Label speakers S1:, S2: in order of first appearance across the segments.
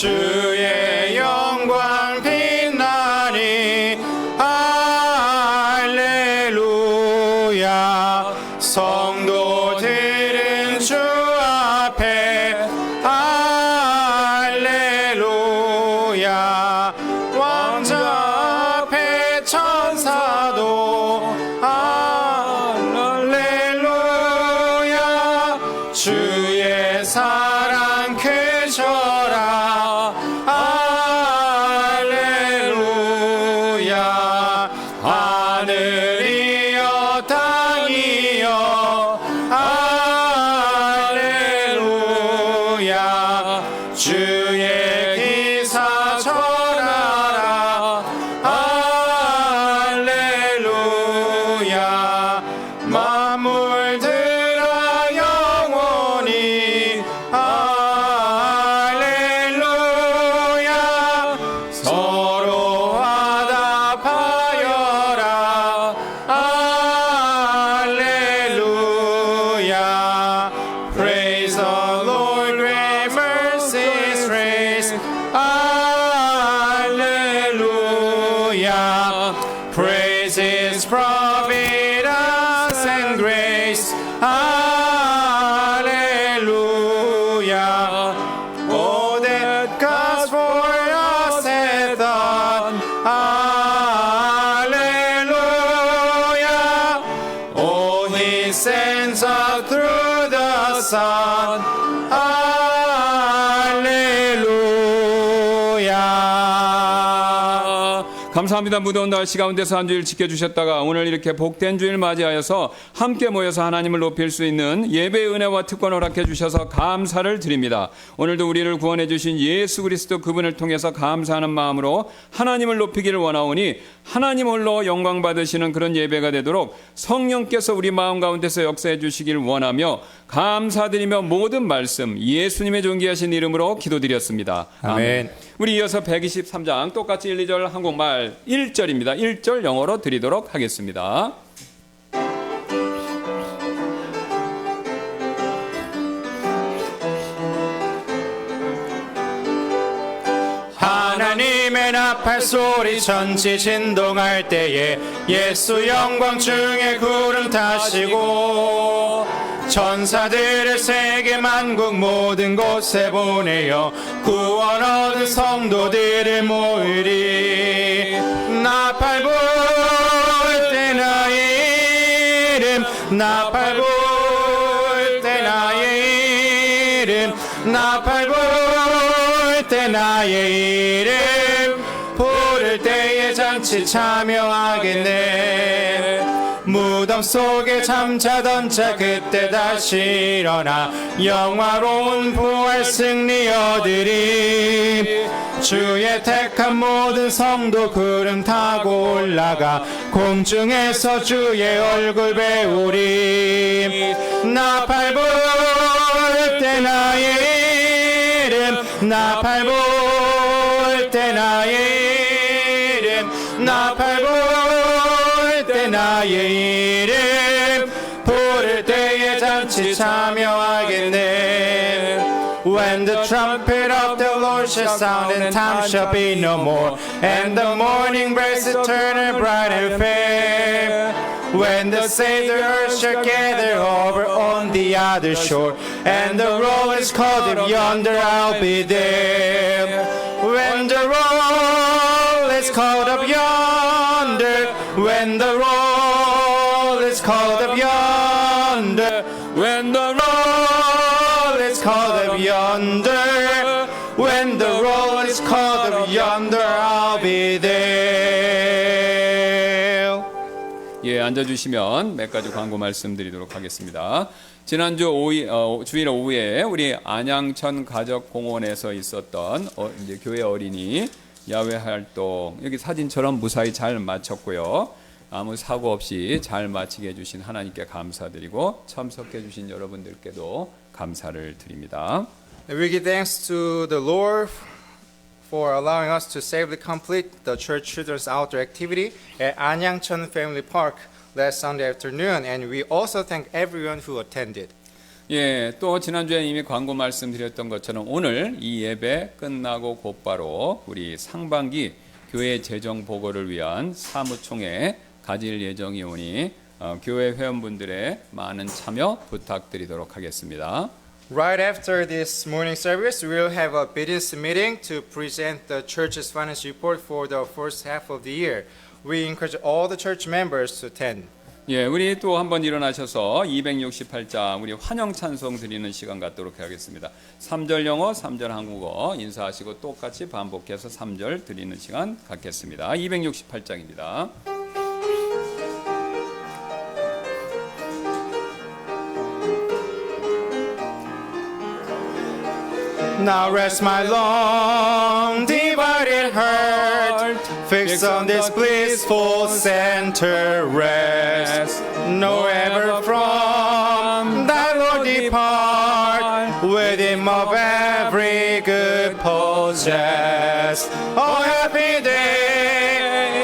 S1: 주의 영광 빛나니 할렐루야. 성도들은 주 앞에 할렐루야. 왕자 앞에 천사도 할렐루야. 주의 사랑 크셔라 할렐루야. 하늘이여 땅이여 할렐루야. 주의 기사 전하라 할렐루야. 만물들아 영원히 할렐루야. 서로 화답하여라 할렐루야. Praise the Lord, great mercies raise 할렐루야. Praise His providence and grace 할렐루야. Oh, that God for us hath done hallelujah. Oh, He sends us through the Son 할렐루야.
S2: 감사합니다. 무더운 날씨 가운데서 한 주일 지켜주셨다가 오늘 이렇게 복된 주일 맞이하여서 함께 모여서 하나님을 높일 수 있는 예배의 은혜와 특권 허락해 주셔서 감사를 드립니다. 오늘도 우리를 구원해 주신 예수 그리스도 그분을 통해서 감사하는 마음으로 하나님을 높이기를 원하오니 하나님 홀로 영광 받으시는 그런 예배가 되도록 성령께서 우리 마음 가운데서 역사해 주시길 원하며 감사드리며 모든 말씀 예수님의 존귀하신 이름으로 기도드렸습니다.
S1: 아멘.
S2: 우리 이어서 123장 똑같이 1, 2절 한국말 1절입니다. 1절 영어로 드리도록 하겠습니다.
S1: 하나님의 나팔 소리 천지 진동할 때에 예수 영광 중에 구름 타시고 천사들을 세계 만국 모든 곳에 보내어 구원 얻은 성도들을 모으리. 나팔 불 때 나의 이름 나팔 불 때 나의 이름 나팔 불 때 나의 이름 부를 때에 잔치 참여하겠네. 무덤 속에 잠자던 자 그때 다시 일어나 영화로운 부활 승리 얻으리. 주의 택한 모든 성도 구름 타고 올라가 공중에서 주의 얼굴 배우리. 나팔 불 때 나의 이름 나팔 불 때 나의 이름 나팔 불 때 나의 이름 부를 때에 잔치 참여하겠네. When the trumpet of the Lord shall sound and time shall be no more and the morning breaks eternal bright and fair. When the saints of the earth shall gather over on the other shore and the roll is called up yonder I'll be there. When the roll is called up yonder when the roll is called up yonder when the roll is called up yonder when the roll is called up yonder I'll be there.
S2: 예, 앉아주시면 몇 가지 광고 말씀드리도록 하겠습니다. 지난주 주일 오후에 우리 안양천 가족공원에서 있었던 이제 교회 어린이 야외 활동 여기 사진처럼 무사히 잘 마쳤고요. 아무 사고 없이 잘 마치게 해주신 하나님께 감사드리고 참석해 주신 여러분들께도 감사를 드립니다.
S1: We give thanks to the Lord for allowing us to safely complete the church children's outdoor activity at Anyangcheon Family Park last Sunday afternoon, and we also thank everyone who attended.
S2: 예, 또 지난주에 이미 광고 말씀드렸던 것처럼 오늘 이 예배 끝나고 곧바로 우리 상반기 교회 재정 보고를 위한 사무총회 가질 예정이 오니 교회 회원분들의 많은 참여 부탁드리도록 하겠습니다.
S1: Right after this morning service, we will have a business meeting to present the church's finance report for the first half of the year. We encourage all the church members to attend.
S2: 예, 우리 또 한번 일어나셔서 268장 우리 환영 찬송 드리는 시간 갖도록 하겠습니다. 3절 영어, 3절 한국어 인사하시고 똑같이 반복해서 3절 드리는 시간 갖겠습니다. 268장입니다.
S1: Now rest my long divided heart, fixed on this blissful center rest. No ever from thy Lord depart, with him of every good possess. Oh happy day,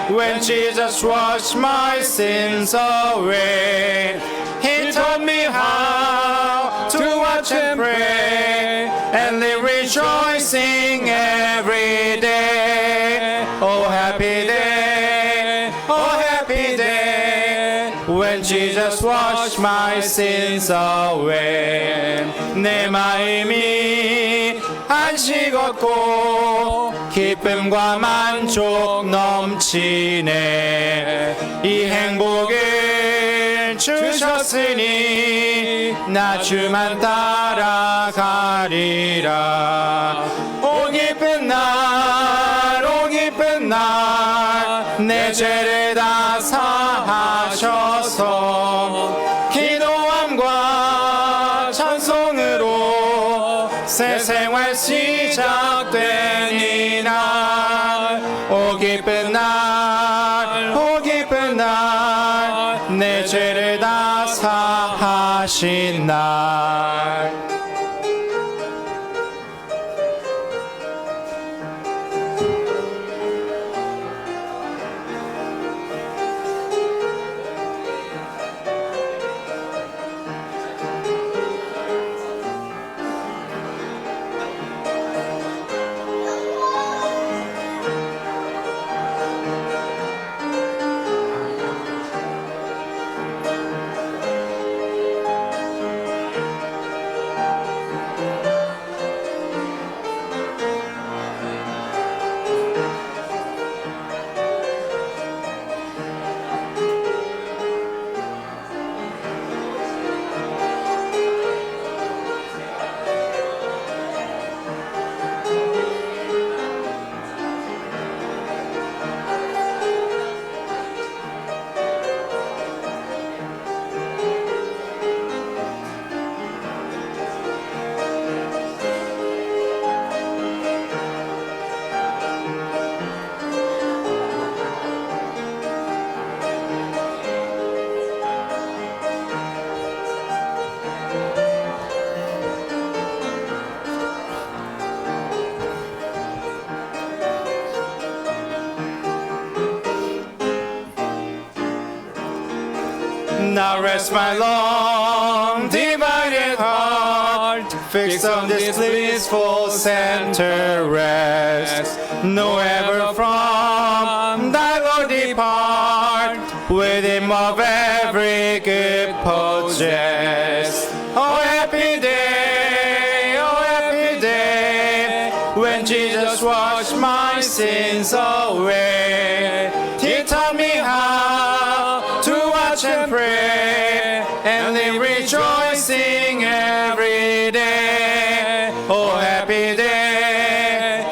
S1: when Jesus washed my sins away. He taught me how to watch and pray, and live rejoicing every day. Oh happy day, when Jesus washed my sins away. 내 마음이 안식 얻고 기쁨과 만족 넘치네. 이 행복을 주셨으니 나 주만 따라가리라. 오 기쁜 날, 내 죄를 다 사하셔서 기도함과 찬송으로 새 생활 시작되니 날. 오 기쁜 날, 내 죄를 다 사하신 날. Now rest my long divided heart, fixed on this blissful center rest. No ever from thy Lord depart, with him of every good possess. Oh happy day, when Jesus washed my sins away. He taught me how to watch and pray, and live rejoicing every day. Oh happy day,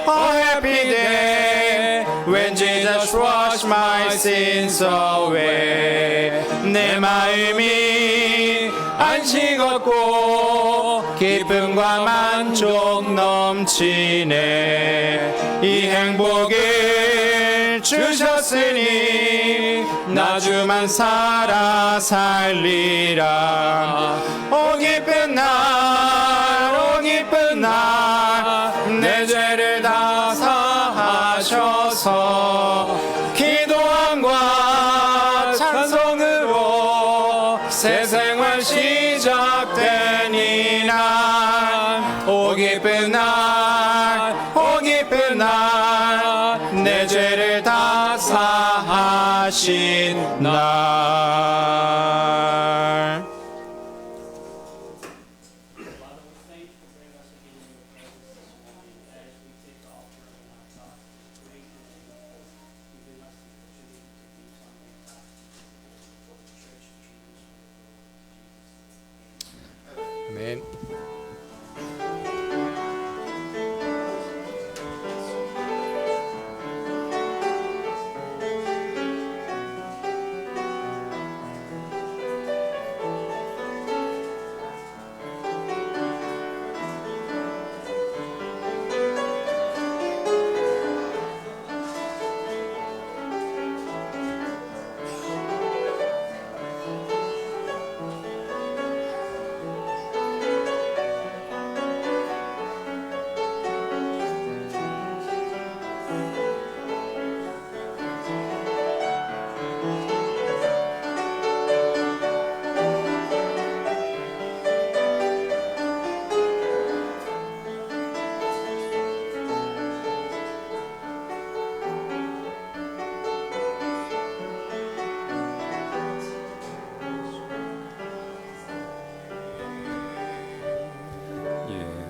S1: when Jesus washed my sins away. 내 마음이 안식 얻고 기쁨과 만족 넘치네. 이 행복을 주셨으니 나 주만 살아 살리라. 오 기쁜 날, 내 죄를 다 사하셔서 기도함과 찬송으로 새 생활 시작된 이날 오 기쁜 날 오 기쁜 날 내 죄를 다 사하신 날. 아멘.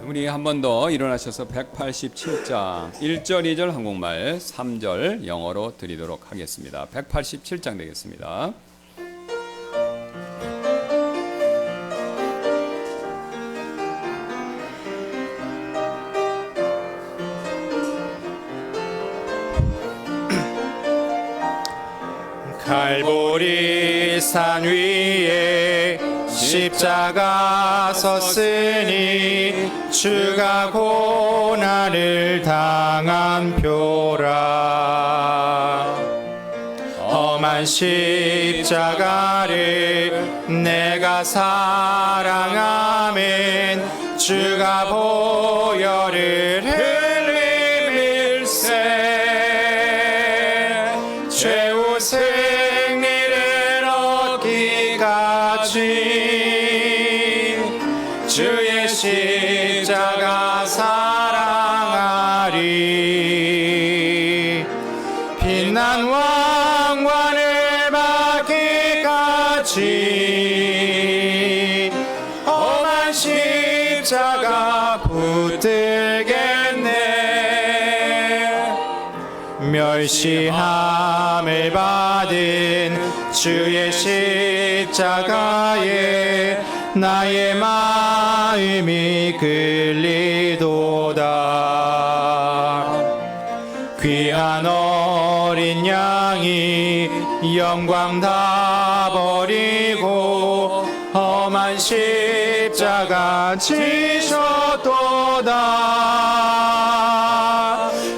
S2: 우리 한 번 더 일어나셔서 187장 1절 2절 한국말 3절 영어로 드리도록 하겠습니다. 187장 되겠습니다.
S1: 갈보리 산 위에 십자가 섰으니 주가 고난을 당한 표라. 험한 십자가를 내가 사랑하면 주가 보혈을 흘림일세. 최후 승리를 얻기까지 주의 십자가 사랑하리. 빛난 왕관을 받기까지 험한 십자가 붙들겠네. 멸시함을 받은 주의 십자가에 나의 마음이 끌리도다. 귀한 어린 양이 영광 다 버리고 험한 십자가 지셨도다.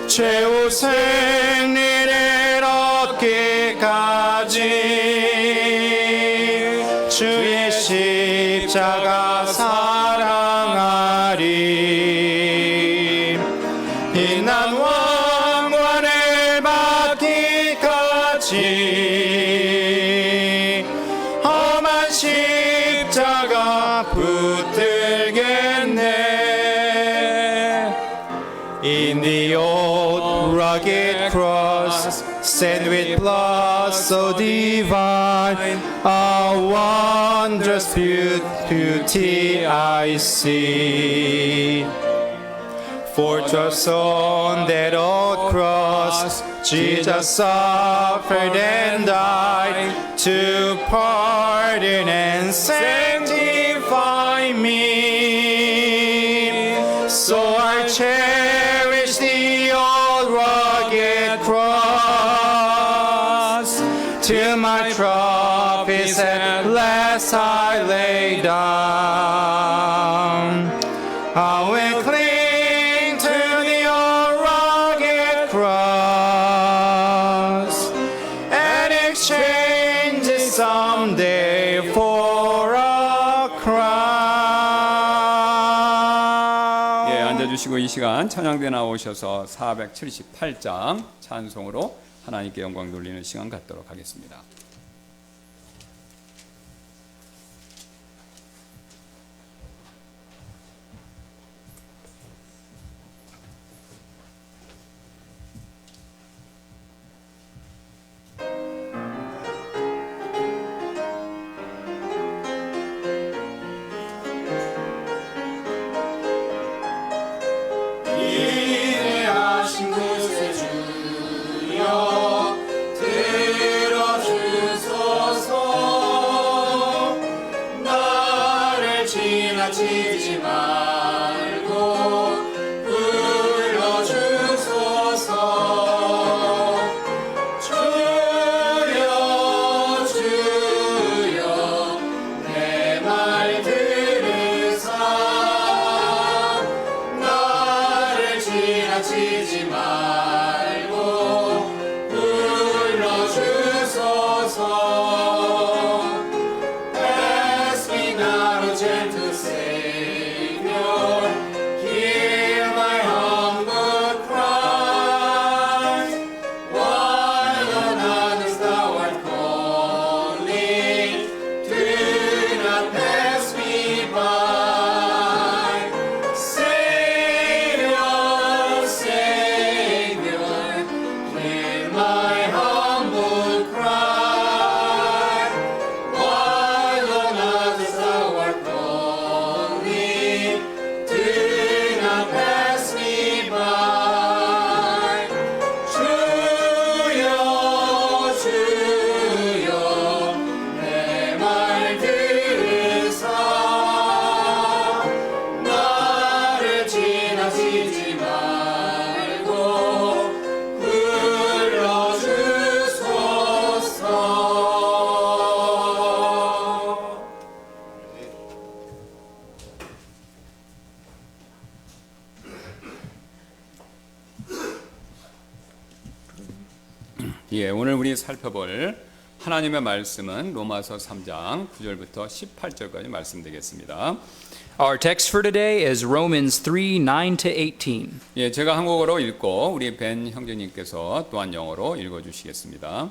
S1: 최후 승리를 얻기까지 주의 십자가 사랑하리. 빛난 왕관을 받기까지 험한 십자가 붙들겠네. In the old rugged cross, stained with blood so divine, a wondrous beauty I see. For just on that old cross, Jesus suffered and died to pardon and sanctify me. So I cherish the old rugged cross till my trophies at last I lay down. I will cling to the old rugged cross and exchange it someday for a crown.
S2: 예, 앉아주시고 이 시간 찬양대 나오셔서 478장 찬송으로 하나님께 영광 돌리는 시간 갖도록 하겠습니다. 예, 오늘 우리 살펴볼 하나님의 말씀은 로마서 3장 9절부터 18절까지 말씀되겠습니다.
S3: Our text for today is Romans 3, 9 to 18.
S2: 예, 제가 한국어로 읽고 우리 벤 형제님께서 또한 영어로 읽어주시겠습니다.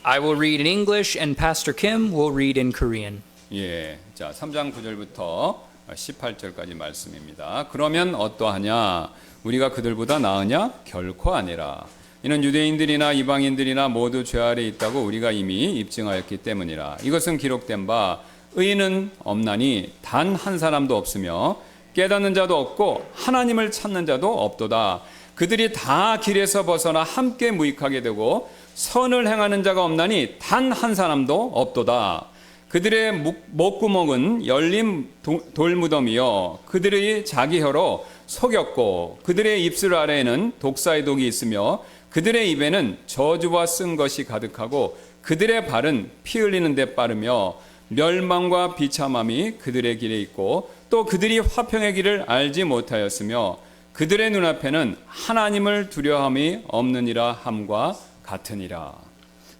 S3: I will read in English and Pastor Kim will read in Korean.
S2: 예, 자 3장 9절부터 18절까지 말씀입니다. 그러면 어떠하냐? 우리가 그들보다 나으냐? 결코 아니라. 이는 유대인들이나 이방인들이나 모두 죄 아래 있다고 우리가 이미 입증하였기 때문이라. 이것은 기록된 바 의인은 없나니 단 한 사람도 없으며 깨닫는 자도 없고 하나님을 찾는 자도 없도다. 그들이 다 길에서 벗어나 함께 무익하게 되고 선을 행하는 자가 없나니 단 한 사람도 없도다. 그들의 목구멍은 열린 돌무덤이요 그들의 자기 혀로 속였고 그들의 입술 아래에는 독사의 독이 있으며 그들의 입에는 저주와 쓴 것이 가득하고 그들의 발은 피 흘리는 데 빠르며 멸망과 비참함이 그들의 길에 있고 또 그들이 화평의 길을 알지 못하였으며 그들의 눈앞에는 하나님을 두려움이 없느니라 함과 같으니라.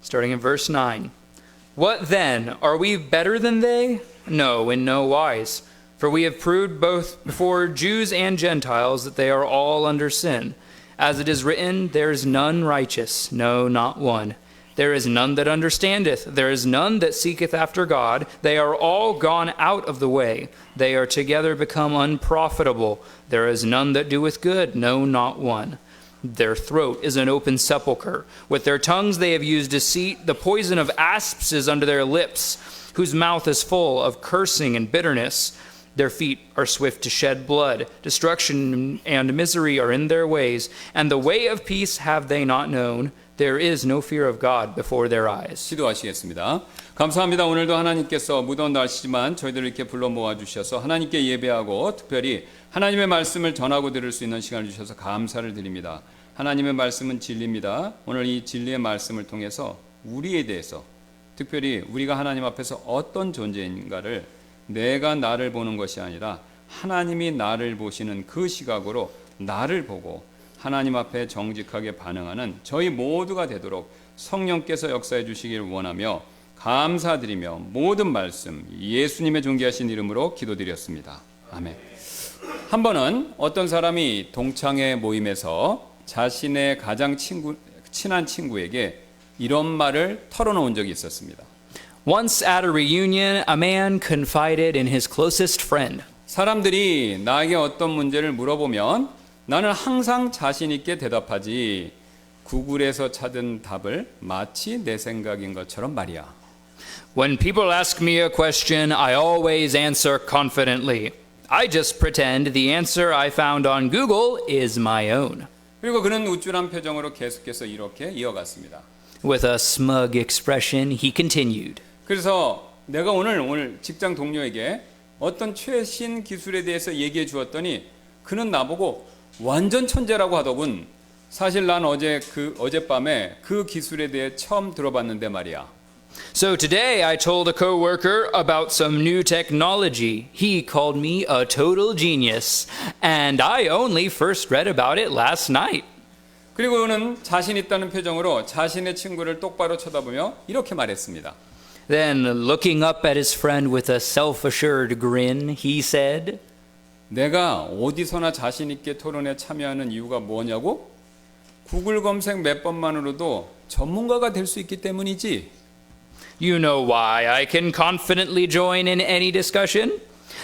S3: Starting in verse 9. What then? Are we better than they? No, in no wise. For we have proved both before Jews and Gentiles that they are all under sin. As it is written, there is none righteous, no, not one. There is none that understandeth, there is none that seeketh after God. They are all gone out of the way. They are together become unprofitable. There is none that doeth good, no, not one. Their throat is an open sepulchre. With their tongues they have used deceit. The poison of asps is under their lips, whose mouth is full of cursing and bitterness. Their feet are swift to shed blood. Destruction and misery are in their ways, and the way of peace have they not known. There is no fear of God before their eyes.
S2: 기도하시겠습니다. 감사합니다. 오늘도 하나님께서 무더운 날씨지만 저희들을 이렇게 불러 모아 주셔서 하나님께 예배하고 특별히 하나님의 말씀을 전하고 들을 수 있는 시간을 주셔서 감사를 드립니다. 하나님의 말씀은 진리입니다. 오늘 이 진리의 말씀을 통해서 우리에 대해서 특별히 우리가 하나님 앞에서 어떤 존재인가를 내가 나를 보는 것이 아니라 하나님이 나를 보시는 그 시각으로 나를 보고 하나님 앞에 정직하게 반응하는 저희 모두가 되도록 성령께서 역사해 주시길 원하며 감사드리며 모든 말씀 예수님의 존귀하신 이름으로 기도드렸습니다. 아멘. 한 번은 어떤 사람이 동창회 모임에서 자신의 가장 친한 친구에게 이런 말을 털어놓은 적이 있었습니다.
S3: Once at a reunion, a man confided in his closest friend.
S2: 사람들이 나에게 어떤 문제를 물어보면 나는 항상 자신 있게 대답하지 구글에서 찾은 답을 마치 내 생각인 것처럼 말이야.
S3: When people ask me a question, I always answer confidently. I just pretend the answer I found on Google is my own.
S2: 그리고 그는 우쭐한 표정으로 계속해서 이렇게 이어갔습니다.
S3: With a smug expression, he continued.
S2: 그래서 내가 오늘 직장 동료에게 어떤 최신 기술에 대해서 얘기해 주었더니 그는 나보고 완전 천재라고 하더군. 사실 난 어젯밤에 그 기술에 대해 처음 들어봤는데 말이야.
S3: So today I told a coworker about some new technology. He called me a total genius, and I only first read about it last night.
S2: 그리고 그는 자신 있다는 표정으로 자신의 친구를 똑바로 쳐다보며 이렇게 말했습니다.
S3: Then, looking up at his friend with a self-assured grin, he said,
S2: 내가 어디서나 자신 있게 토론에 참여하는 이유가 뭐냐고? 구글 검색 몇 번만으로도 전문가가 될 수 있기 때문이지.
S3: You know why I can confidently join in any discussion?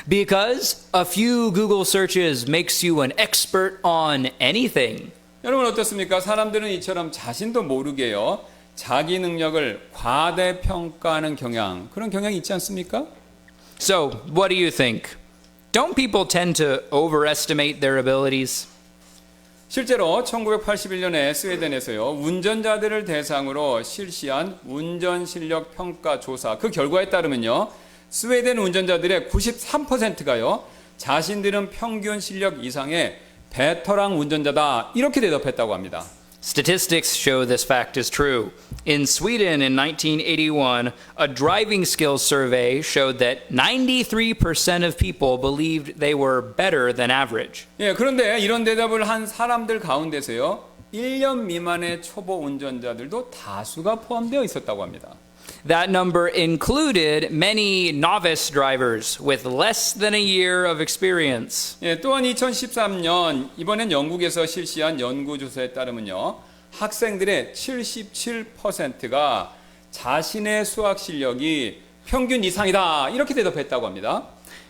S3: Because a few Google searches makes you an expert on anything.
S2: 여러분 어떻습니까? 사람들은 이처럼 자신도 모르게요. 자기 능력을 과대평가하는 경향, 그런 경향이 있지 않습니까?
S3: So, what do you think? Don't people tend to overestimate their abilities?
S2: 실제로 1981년에 스웨덴에서요. 운전자들을 대상으로 실시한 운전 실력 평가 조사 그 결과에 따르면요. 스웨덴 운전자들의 93%가요. 자신들은 평균 실력 이상의 베테랑 운전자다 이렇게 대답했다고 합니다.
S3: Statistics show this fact is true. In Sweden in 1981, a driving skills survey showed that 93% of people believed they were better than average.
S2: 예, 그런데 이런 대답을 한 사람들 가운데서요. 1년 미만의 초보 운전자들도 다수가 포함되어 있었다고 합니다.
S3: That number included many novice drivers with less than a year of experience.
S2: 예, 또한 2013년 이번엔 영국에서 실시한 연구조사에 따르면요. 학생들의 77%가 자신의 수학 실력이 평균 이상이다 이렇게 대답했다고 합니다.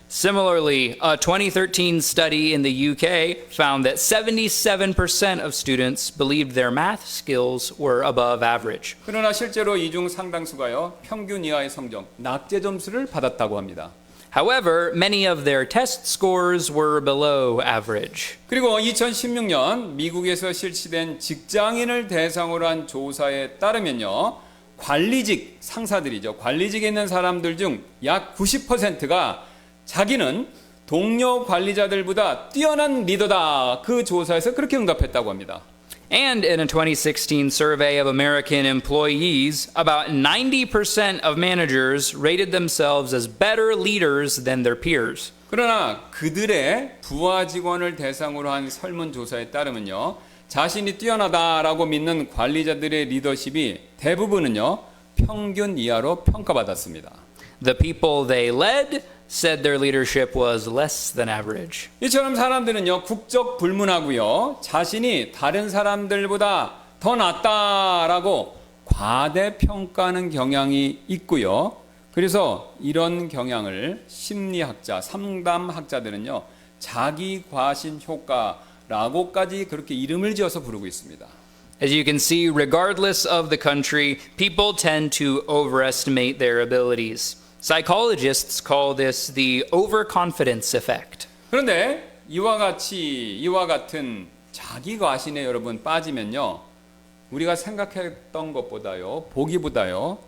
S3: Similarly, a 2013 study in the UK found that 77% of students believed their math skills were above average.
S2: 그러나 실제로 이 중 상당수가요. 평균 이하의 성적, 낙제 점수를 받았다고 합니다.
S3: However, many of their test scores were below average.
S2: 그리고 2016년 미국에서 실시된 직장인을 대상으로 한 조사에 따르면요. 관리직 상사들이죠. 관리직에 있는 사람들 중 약 90%가 자기는 동료 관리자들보다 뛰어난 리더다. 그 조사에서 그렇게 응답했다고 합니다.
S3: And in a 2016 survey of American employees, about 90% of managers rated themselves as better leaders than their peers.
S2: 그러나 그들의 부하 직원을 대상으로 한 설문조사에 따르면요. 자신이 뛰어나다라고 믿는 관리자들의 리더십이 대부분은요. 평균 이하로 평가받았습니다.
S3: The people they led said their leadership was less than average.
S2: 이처럼 사람들은요. 국적 불문하고요. 자신이 다른 사람들보다 더 낫다라고 과대평가하는 경향이 있고요. 그래서 이런 경향을 심리학자, 상담학자들은요. 자기 과신 효과라고까지 그렇게 이름을 지어서 부르고 있습니다.
S3: As you can see, regardless of the country, people tend to overestimate their abilities. Psychologists call this the overconfidence effect.
S2: 그런데 이와 같은 자기 과신에 여러분 빠지면요. 우리가 생각했던 것보다요. 보기보다요.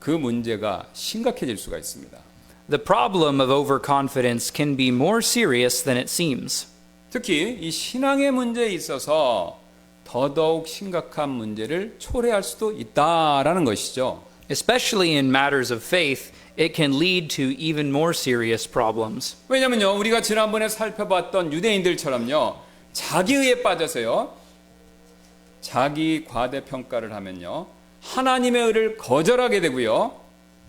S2: 그 문제가 심각해질 수가 있습니다.
S3: The problem of overconfidence can be more serious than it seems.
S2: 특히 이 신앙의 문제에 있어서 더더욱 심각한 문제를 초래할 수도 있다라는 것이죠.
S3: Especially in matters of faith, it can lead to even more serious problems.
S2: 왜냐면요. 우리가 지난번에 살펴봤던 유대인들처럼요. 자기의에 빠져서요. 자기 과대평가를 하면요. 하나님의 의를 거절하게 되고요.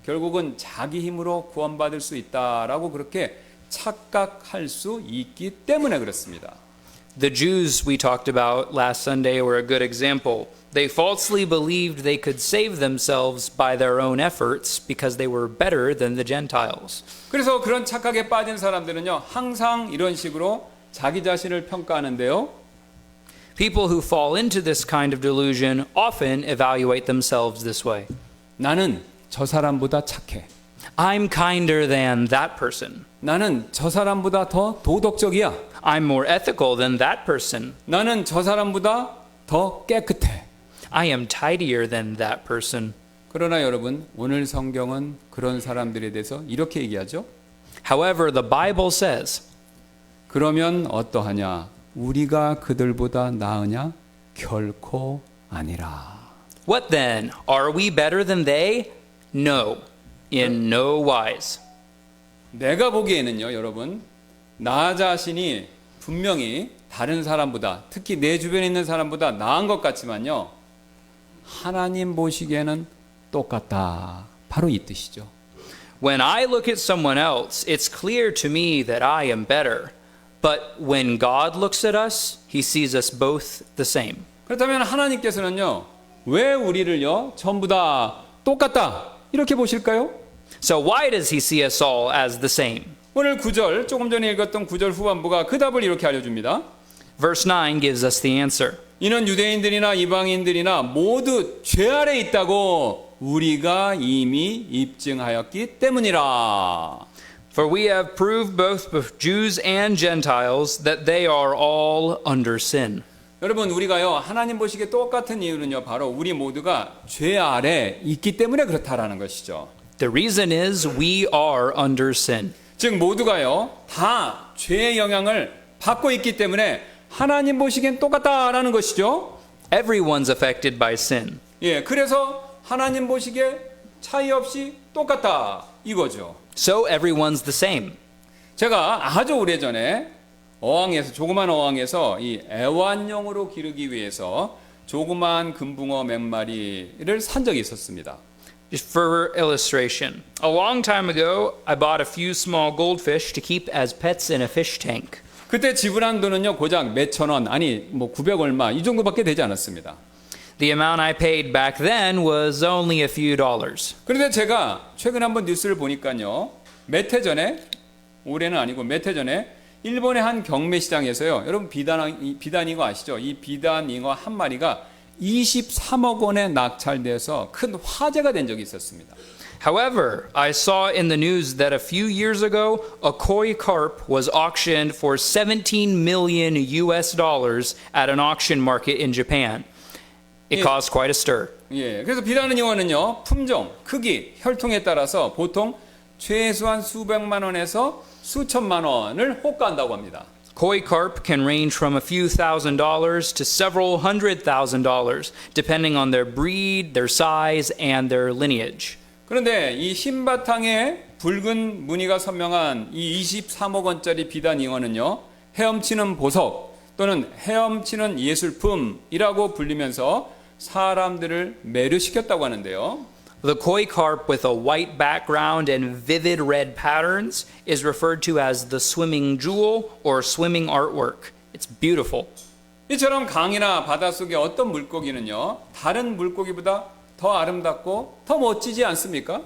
S2: 결국은 자기 힘으로 구원받을 수 있다라고 그렇게 착각할 수 있기 때문에 그렇습니다.
S3: The Jews we talked about last Sunday were a good example. They falsely believed they could save themselves by their own efforts because they were better than the Gentiles.
S2: 그래서 그런 착각에 빠진 사람들은요. 항상 이런 식으로 자기 자신을 평가하는데요.
S3: People who fall into this kind of delusion often evaluate themselves this way.
S2: 나는 저 사람보다 착해.
S3: I'm kinder than that person.
S2: 나는 저 사람보다 더 도덕적이야.
S3: I'm more ethical than that person.
S2: 나는 저 사람보다 더 깨끗해.
S3: I am tidier than that person.
S2: 그러나 여러분, 오늘 성경은 그런 사람들에 대해서 이렇게 얘기하죠.
S3: However, the Bible says,
S2: 그러면 어떠하냐? 우리가 그들보다 나으냐? 결코 아니라.
S3: What then? Are we better than they? No, in no wise.
S2: 내가 보기에는요, 여러분, 나 자신이 분명히 다른 사람보다, 특히 내 주변에 있는 사람보다 나은 것 같지만요, 하나님 보시기에는 똑같다. 바로 이 뜻이죠.
S3: When I look at someone else, it's clear to me that I am better. But when God looks at us, he sees us both the same.
S2: 그렇다면 하나님께서는요, 왜 우리를요, 전부 다 똑같다. 이렇게 보실까요?
S3: So why does he see us all as the same?
S2: 오늘 9절, 조금 전에 읽었던 9절 후반부가 그 답을 이렇게 알려줍니다.
S3: Verse 9 gives us the answer.
S2: 이는 유대인들이나 이방인들이나 모두 죄 아래 있다고 우리가 이미 입증하였기 때문이라.
S3: For we have proved both Jews and Gentiles that they are all under sin.
S2: 여러분, 우리가요, 하나님 보시기에 똑같은 이유는요, 바로 우리 모두가 죄 아래 있기 때문에 그렇다라는 것이죠.
S3: The reason is we are under sin.
S2: 즉 모두가요, 다 죄의 영향을 받고 있기 때문에 하나님 보시기엔 똑같다라는 것이죠.
S3: Everyone's affected by sin.
S2: 예, 그래서 하나님 보시기에 차이 없이 똑같다 이거죠.
S3: So everyone's the same.
S2: 제가 아주 오래전에 어항에서, 조그만 어항에서 이 애완용으로 기르기 위해서 조그마한 금붕어 몇 마리를 산 적이 있었습니다.
S3: Just for illustration, a long time ago, I bought a few small goldfish to keep as pets in a fish tank.
S2: 그때 지불한 돈은요 고작 몇천 원, 아니 뭐 900 얼마 이 정도밖에 되지 않았습니다.
S3: The amount I paid back then was only a few dollars.
S2: 그런데 제가 최근에 한번 뉴스를 보니까요, 몇 해 전에, 올해는 아니고 몇 해 전에 일본의 한 경매 시장에서요, 여러분 비단잉어 아시죠? 이 비단잉어 한 마리가 23억 원에 낙찰돼서 큰 화제가 된 적이 있었습니다.
S3: However, I saw in the news that a few years ago, a koi carp was auctioned for 17 million US dollars at an auction market in Japan. It caused quite a stir.
S2: 예, 그래서 비단잉어는요, 품종, 크기, 혈통에 따라서 보통 최소한 수백만 원에서 수천만 원을 호가한다고 합니다.
S3: Koi carp can range from a few $1,000s to several $100,000, depending on their breed, their size, and their lineage.
S2: 그런데 이 흰 바탕에 붉은 무늬가 선명한 이 23억 원짜리 비단잉어는요, 헤엄치는 보석 또는 헤엄치는 예술품이라고 불리면서 사람들을 매료시켰다고 하는데요.
S3: The koi carp with a white background and vivid red patterns is referred to as the swimming jewel or swimming artwork. It's beautiful.
S2: 이처럼 강이나 바닷속의 어떤 물고기는요, 다른 물고기보다 더 아름답고 더 멋지지 않습니까?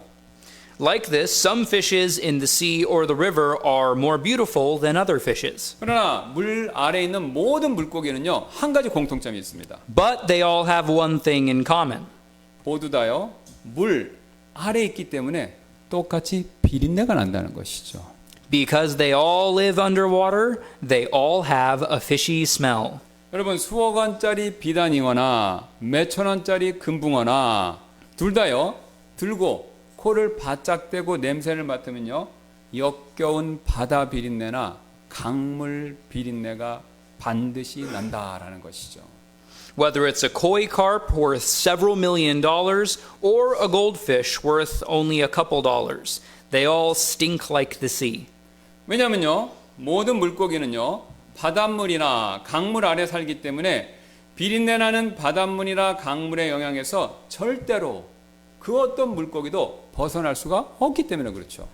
S3: Like this, some fishes in the sea or the river are more beautiful than other fishes.
S2: 그러나 물 아래에 있는 모든 물고기는요, 한 가지 공통점이 있습니다.
S3: But they all have one thing in common.
S2: 모두 다요, 물 아래에 있기 때문에 똑같이 비린내가 난다는 것이죠.
S3: Because they all live underwater, they all have a fishy smell.
S2: 여러분, 수억 원짜리 비단잉어나 몇천 원짜리 금붕어나 둘 다요, 들고 코를 바짝 대고 냄새를 맡으면요, 역겨운 바다 비린내나 강물 비린내가 반드시 난다라는 것이죠.
S3: Whether it's a koi carp worth several million dollars or a goldfish worth only a couple dollars, they all stink like the sea.
S2: 왜냐하면요, 모든 물고기는요, 바닷물이나 강물 아래 살기 때문에 비린내 나는 바닷물이나 강물의 영향에서 절대로 그 어떤 물고기도 벗어날 수가 없기 때문에 그렇죠.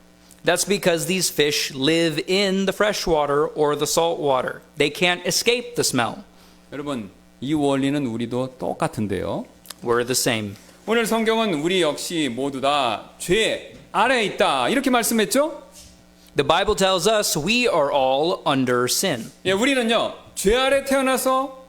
S3: That's because these fish live in the fresh water or the salt water. They can't escape the smell.
S2: 여러분, 이 원리는 우리도 똑같은데요.
S3: We're the same.
S2: 오늘 성경은 우리 역시 모두 다 죄 아래에 있다 이렇게 말씀했죠?
S3: The Bible tells us we are all under sin.
S2: 예, 우리는요, 죄 아래 태어나서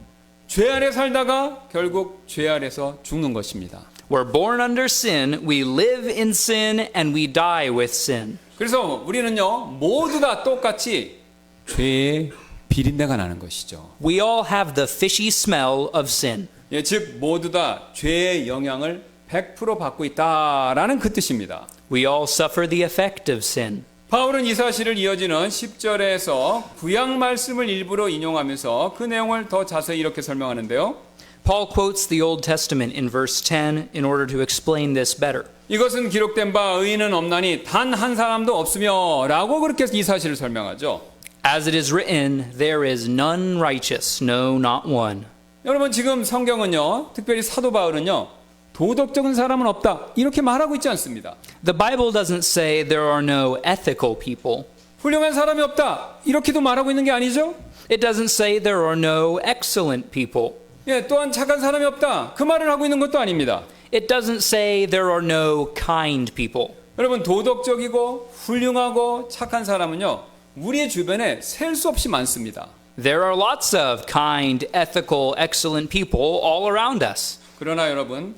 S2: 죄 아래 살다가 결국 죄 아래서 죽는 것입니다.
S3: We're born under sin, we live in sin, and we die with sin.
S2: 그래서 우리는요, 모두 다 똑같이 죄의 비린내가 나는 것이죠.
S3: We all have the fishy smell of sin.
S2: 예, 즉 모두 다 죄의 영향을 100% 받고 있다라는 그 뜻입니다.
S3: We all suffer the effect of sin.
S2: 바울은 이 사실을 이어지는 10절에서 구약 말씀을 일부러 인용하면서 그 내용을 더 자세히 이렇게 설명하는데요.
S3: Paul quotes the Old Testament in verse 10 in order to explain this better.
S2: 이것은 기록된 바 의인은 없나니 단 한 사람도 없으며 라고 그렇게 이 사실을 설명하죠.
S3: As it is written, there is none righteous, no, not one.
S2: 여러분, 지금 성경은요, 특별히 사도 바울은요, 도덕적인 사람은 없다 이렇게 말하고 있지 않습니다.
S3: The Bible doesn't say there are no ethical people.
S2: 훌륭한 사람이 없다 이렇게도 말하고 있는 게 아니죠.
S3: It doesn't say there are no excellent people.
S2: 예, 또한 착한 사람이 없다 그 말을 하고 있는 것도 아닙니다.
S3: It doesn't say there are no kind people.
S2: 여러분, 도덕적이고 훌륭하고 착한 사람은요, 우리의 주변에 셀 수 없이 많습니다.
S3: There are lots of kind, ethical, excellent people all around us.
S2: 그러나 여러분,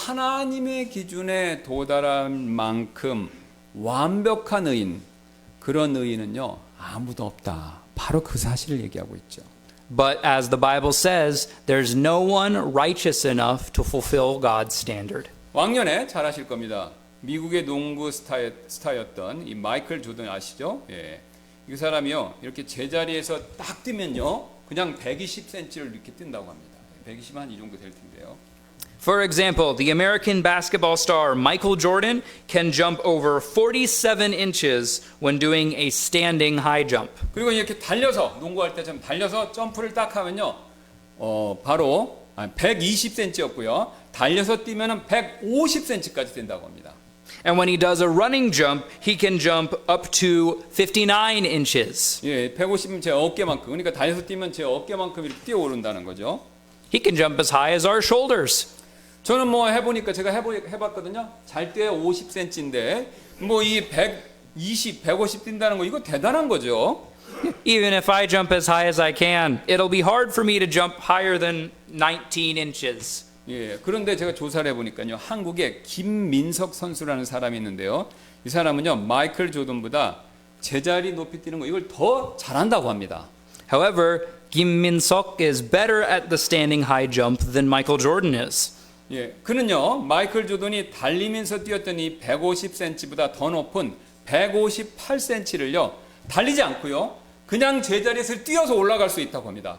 S2: 하나님의 기준에 도달한 만큼 완벽한 의인, 그런 의인은요, 아무도 없다. 바로 그 사실을 얘기하고 있죠.
S3: But as the Bible says, there's no one righteous enough to fulfill God's standard.
S2: 왕년에 잘 아실 겁니다. 미국의 농구 스타였던 이 마이클 조던 아시죠? 예. 이 사람이요, 이렇게 제자리에서 딱 뛰면요, 그냥 120cm를 이렇게 뛴다고 합니다. 120 한 이 정도 될 텐데요.
S3: For example, the American basketball star Michael Jordan can jump over 47 inches when doing a standing high jump.
S2: 그리고 이렇게 달려서 농구할 때처럼 달려서 점프를 딱 하면요, 바로 120cm였고요. 달려서 뛰면은 150cm까지 된다고 합니다.
S3: And when he does a running jump, he can jump up to 59 inches.
S2: 예, 150은 제 어깨만큼. 그러니까 달려서 뛰면 제 어깨만큼 이렇게 뛰어오른다는 거죠.
S3: He can jump as high as our shoulders.
S2: 저는 뭐 해보니까 제가 해봤거든요. 잘 때 50cm인데 뭐 이 120, 150 뛴다는 거 이거 대단한 거죠.
S3: Even if I jump as high as I can, it'll be hard for me to jump higher than 19 inches.
S2: 예, 그런데 제가 조사를 해보니까요. 한국에 김민석 선수라는 사람이 있는데요. 이 사람은요. 마이클 조던보다 제자리 높이 뛰는 거 이걸 더 잘한다고 합니다.
S3: However, Kim Min-seok is better at the standing high jump than Michael Jordan is.
S2: 예, 그는요. 마이클 조던이 달리면서 뛰었더니 150cm보다 더 높은 158cm를요. 달리지 않고요. 그냥 제자리에서 뛰어서 올라갈 수 있다고 합니다.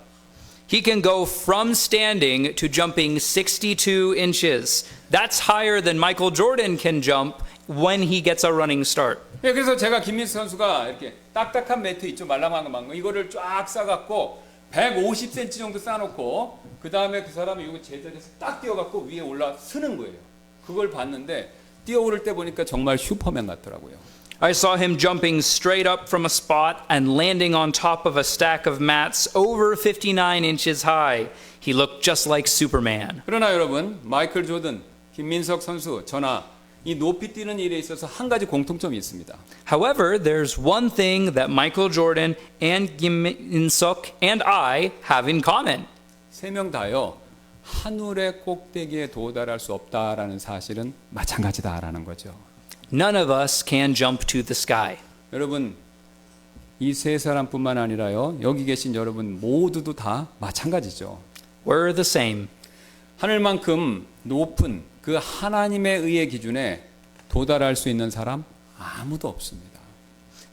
S3: He can go from standing to jumping 62 inches. That's higher than Michael Jordan can jump when he gets a running start.
S2: 예, 그래서 제가 김민수 선수가 이렇게 딱딱한 매트 있죠. 말랑말랑한 거. 이거를 쫙 싸갖고 150cm 정도 쌓아놓고 그 다음에 그 사람이 이거 제자리에서 딱 뛰어갖고 위에 올라 서는 거예요. 그걸 봤는데 뛰어오를 때 보니까 정말 슈퍼맨 같더라고요.
S3: I saw him jumping straight up from a spot and landing on top of a stack of mats over 59 inches high. He looked just like Superman.
S2: 그러나 여러분, 마이클 조던, 김민석 선수, 저나 이 높이 뛰는 일에 있어서 한 가지 공통점이 있습니다.
S3: However, there's one thing that Michael Jordan and Kim Min-seok and I have in common.
S2: 세 명 다요. 하늘의 꼭대기에 도달할 수 없다라는 사실은 마찬가지다라는 거죠.
S3: None of us can jump to the sky.
S2: 여러분, 이 세 사람뿐만 아니라요. 여기 계신 여러분 모두도 다 마찬가지죠.
S3: We're the same.
S2: 하늘만큼 높은 그 하나님의 의의 기준에 도달할 수 있는 사람 아무도 없습니다.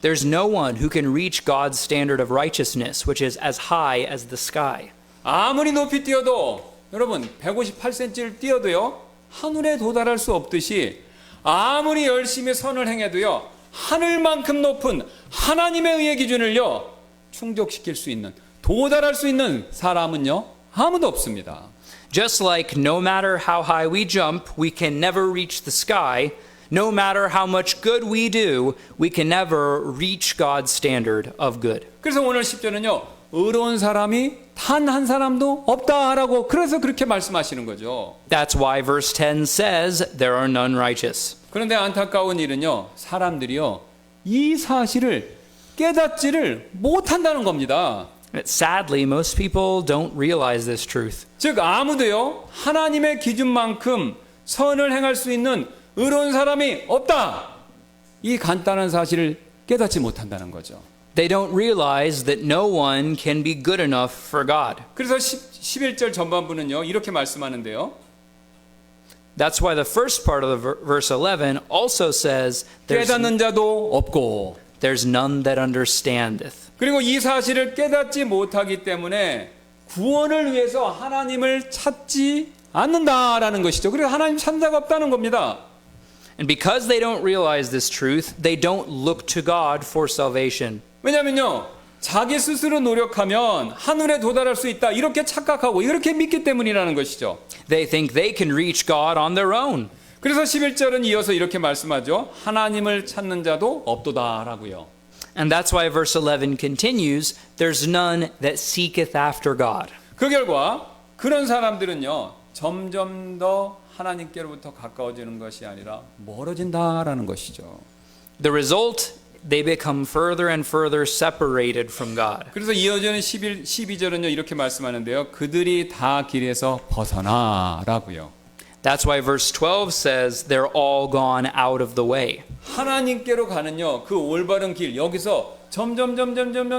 S3: There's no one who can reach God's standard of righteousness, which is as high as the sky.
S2: 아무리 높이 뛰어도 여러분 158cm를 뛰어도요. 하늘에 도달할 수 없듯이 아무리 열심히 선을 행해도요. 하늘만큼 높은 하나님의 의의 기준을요. 충족시킬 수 있는 도달할 수 있는 사람은요. 아무도 없습니다.
S3: Just like no matter how high we jump, we can never reach the sky, no matter how much good we do, we can never reach God's standard of good.
S2: 그래서 오늘 10절은요. 의로운 사람이 단 한 사람도 없다라고 그래서 그렇게 말씀하시는 거죠.
S3: That's why verse 10 says, there are none righteous.
S2: 그런데 안타까운 일은요. 사람들이요. 이 사실을 깨닫지를 못한다는 겁니다.
S3: Sadly, most people don't realize this truth.
S2: 즉 아무도요. 하나님의 기준만큼 선을 행할 수 있는 의로운 사람이 없다. 이 간단한 사실을 깨닫지 못한다는 거죠.
S3: They don't realize that no one can be good enough for God.
S2: 그래서 11절 전반부는요. 이렇게 말씀하는데요.
S3: That's why the first part of the verse 11 also says,
S2: 깨닫는 자도 없고
S3: there's none that understandeth.
S2: 그리고 이 사실을 깨닫지 못하기 때문에 구원을 위해서 하나님을 찾지 않는다라는 것이죠. 그래서 하나님 찾는 자가 없다는 겁니다.
S3: And because they don't realize this truth, they don't look to God for salvation.
S2: 왜냐면요. 자기 스스로 노력하면 하늘에 도달할 수 있다. 이렇게 착각하고 이렇게 믿기 때문이라는 것이죠.
S3: They think they can reach God on their own.
S2: 그래서 11절은 이어서 이렇게 말씀하죠. 하나님을 찾는 자도 없도다라고요.
S3: And that's why verse 11 continues, there's none that seeketh after God.
S2: 그 결과 그런 사람들은요. 점점 더 하나님께로부터 가까워지는 것이 아니라 멀어진다라는 것이죠.
S3: The result, they become further and further separated from God.
S2: 그래서 이어지는 12절은요. 이렇게 말씀하는데요. 그들이 다 길에서 벗어나라고요.
S3: That's why verse 12 says they're all gone out of the way.
S2: 하나님께로 가는요. 그 올바른 길 여기서 점점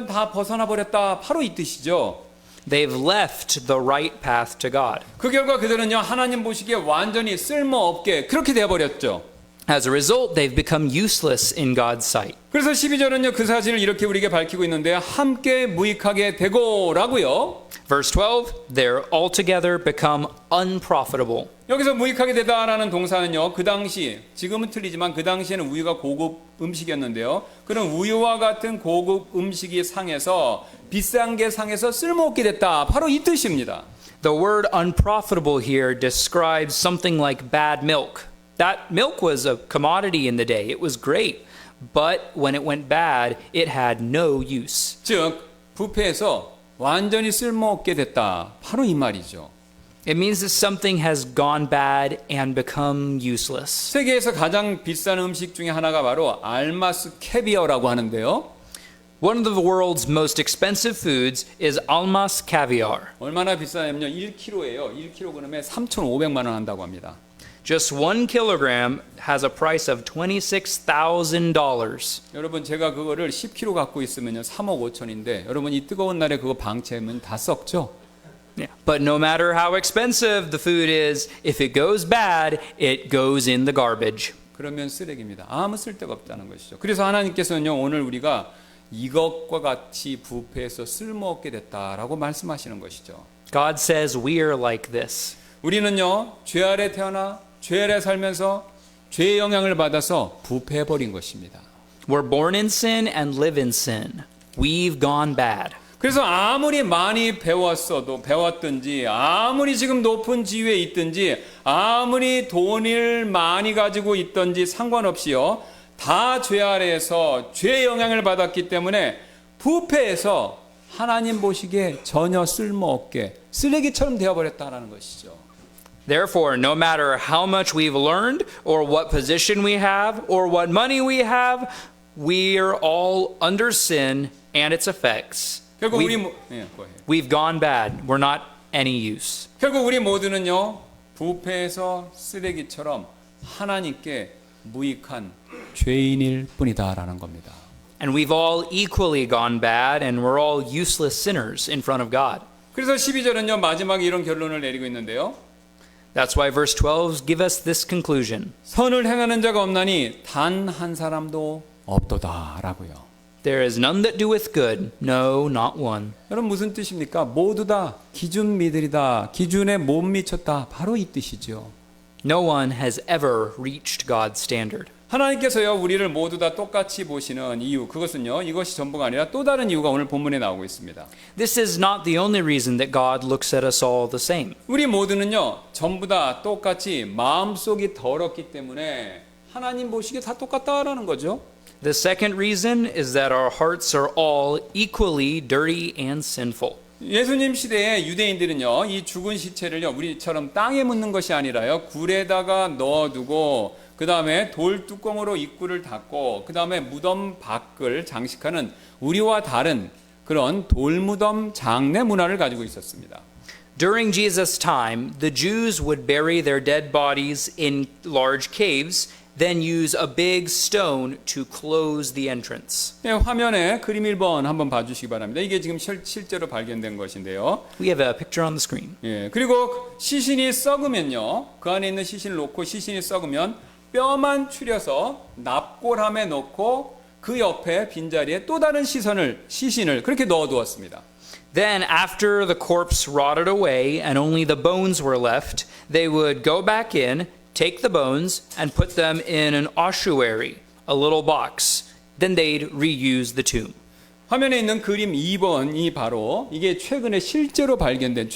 S2: 다 벗어나 버렸다. 바로 이 뜻이죠.
S3: They've left the right path to God.
S2: 그 결과 그들은요. 하나님 보시기에 완전히 쓸모없게 그렇게 되어 버렸죠.
S3: As a result, they've become useless in God's sight.
S2: 그래서 12절은요. 그 사실을 이렇게 우리에게 밝히고 있는데요. 함께 무익하게 되고라고요.
S3: Verse 12, they're altogether become unprofitable.
S2: 여기서 무익하게 되다라는 동사는요. 그 당시 지금은 틀리지만 그 당시에는 우유가 고급 음식이었는데요. 그런 우유와 같은 고급 음식이 상해서 비싼 게 상해서 쓸모없게 됐다. 바로 이 뜻입니다.
S3: The word unprofitable here describes something like bad milk. That milk was a commodity in the day. It was great. But when it went bad, it had no use.
S2: 즉 부패해서 완전히 쓸모없게 됐다. 바로 이 말이죠.
S3: It means that something has gone bad and become useless.
S2: 세계에서 가장 비싼 음식 중에 하나가 바로 알마스 캐비어라고 하는데요.
S3: One of the world's most expensive foods is almas caviar.
S2: 얼마나 비싸냐면요. 1kg예요. 1kg에 3,500만 원 한다고 합니다.
S3: Just 1 kilogram has a price of $26,000.
S2: 여러분 제가 그거를 10kg 갖고 있으면요. 3억 5천인데 여러분 이 뜨거운 날에 그거 방치하면 다 썩죠.
S3: Yeah. But no matter how expensive the food is, if it goes bad, it goes in the garbage.
S2: 그러면 쓰레기입니다. 아무 쓸데가 없다는 것이죠. 그래서 하나님께서는요. 오늘 우리가 이것과 같이 부패해서 쓸모없게 됐다라고 말씀하시는 것이죠.
S3: God says we are like this.
S2: 우리는요. 죄 아래 태어나 죄 아래 살면서 죄의 영향을 받아서 부패해버린 것입니다.
S3: We're born in sin and live in sin. We've gone bad.
S2: 그래서 아무리 많이 배웠든지 아무리 지금 높은 지위에 있든지 아무리 돈을 많이 가지고 있든지 상관없이요. 다 죄 아래에서 죄의 영향을 받았기 때문에 부패해서 하나님 보시기에 전혀 쓸모없게 쓰레기처럼 되어버렸다는 것이죠.
S3: Therefore, no matter how much we've learned or what position we have or what money we have, we are all under sin and its effects.
S2: 결국
S3: We've gone bad. We're not any use.
S2: 결국 우리 모두는요. 부패해서 쓰레기처럼 하나님께 무익한 죄인일 뿐이다라는 겁니다.
S3: And we've all equally gone bad and we're all useless sinners in front of God.
S2: 그래서 12절은요. 마지막에 이런 결론을 내리고 있는데요.
S3: That's why verse 12 give us this conclusion.
S2: 선을 행하는 자가 없나니 단 한 사람도 없도다라고요.
S3: There is none that doeth good, no, not one.
S2: 여러분 무슨 뜻입니까? 모두 다 기준미들이다. 기준에 못 미쳤다. 바로 이 뜻이죠.
S3: No one has ever reached God's standard.
S2: 하나님께서요. 우리를 모두 다 똑같이 보시는 이유 그것은요. 이것이 전부가 아니라 또 다른 이유가 오늘 본문에 나오고 있습니다.
S3: This is not the only reason that God looks at us all the same.
S2: 우리 모두는요. 전부 다 똑같이 마음속이 더럽기 때문에 하나님 보시기에 다 똑같다라는 거죠.
S3: The second reason is that our hearts are all equally dirty and sinful.
S2: 예수님 시대의 유대인들은요. 이 죽은 시체를요. 우리처럼 땅에 묻는 것이 아니라요. 굴에다가 넣어두고 그 다음에 돌 뚜껑으로 입구를 닫고 그 다음에 무덤 밖을 장식하는 우리와 다른 그런 돌무덤 장례 문화를 가지고 있었습니다.
S3: During Jesus' time, the Jews would bury their dead bodies in large caves, then use a big stone to close the entrance.
S2: 네, 화면에 그림 1번 한번 봐주시기 바랍니다. 이게 지금 실제로 발견된 것인데요.
S3: We have a picture on the screen.
S2: 예, 그리고 시신이 썩으면요. 그 안에 있는 시신을 놓고 시신이 썩으면 뼈만 추려서 납골함에 넣고 그 옆에 빈자리에 또 다른 시신을 그렇게 넣어두었습니다.
S3: Then, after the corpse rotted away and only the bones were left, they would go back in, take the bones, and put them in an ossuary, a little box. Then they'd reuse the tomb.
S2: 화면에 있는 그림 2번이 바로 이게 최근에 실제로 발견된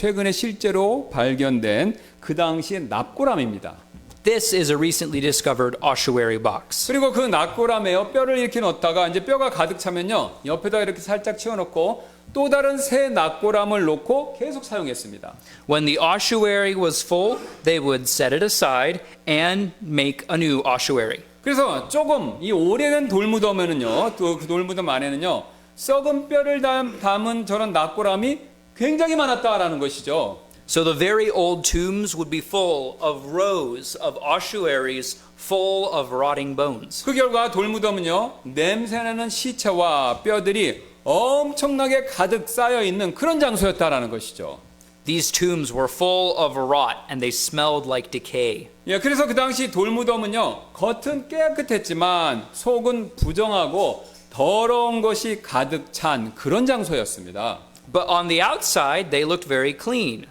S2: 그 당시의 납골함입니다.
S3: This is a recently discovered ossuary box.
S2: 그리고 그 납골함에요 뼈를 이렇게 넣다가 이제 뼈가 가득 차면요 옆에다 이렇게 살짝 치워놓고 또 다른 새 납골함을 놓고 계속 사용했습니다.
S3: When the ossuary was full, they would set it aside and make a new ossuary.
S2: 그래서 조금 이 오래된 돌무덤에는요 그 돌무덤 안에는요 썩은 뼈를 담은 저런 납골함이 굉장히 많았다라는 것이죠.
S3: So the very old tombs would be full of rows of ossuaries full of rotting bones.
S2: 그 결과 돌무덤은요 냄새나는 시체와 뼈들이 엄청나게 가득 쌓여 있는 그런 장소였다라는 것이죠.
S3: These tombs were full of rot and they smelled like decay.
S2: 예, 그래서 그 당시 돌무덤은요 겉은 깨끗했지만 속은 부정하고 더러운 것이 가득 찬 그런 장소였습니다.
S3: But on the outside, they looked very clean.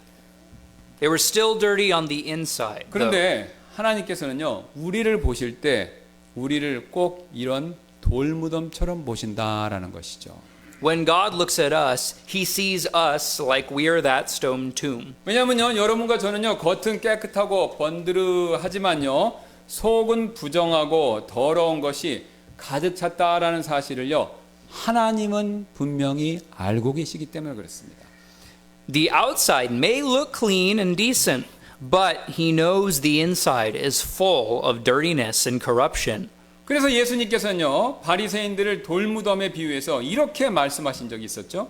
S3: They were still dirty on the inside.
S2: 그런데 하나님께서는요 우리를 보실 때 우리를 꼭 이런 돌무덤처럼 보신다라는 것이죠.
S3: When God looks at us, he sees us like we are that stone tomb.
S2: 왜냐하면요, 여러분과 저는요, 겉은 깨끗하고 번드르하지만요, 속은 부정하고 더러운 것이 가득 찼다라는 사실을요, 하나님은 분명히 알고 계시기 때문에 그렇습니다.
S3: The outside may look clean and decent, but he knows the inside is full of dirtiness and corruption.
S2: 그래서 예수님께서는요, 바리새인들을 돌무덤에 비유해서 이렇게 말씀하신 적이 있었죠.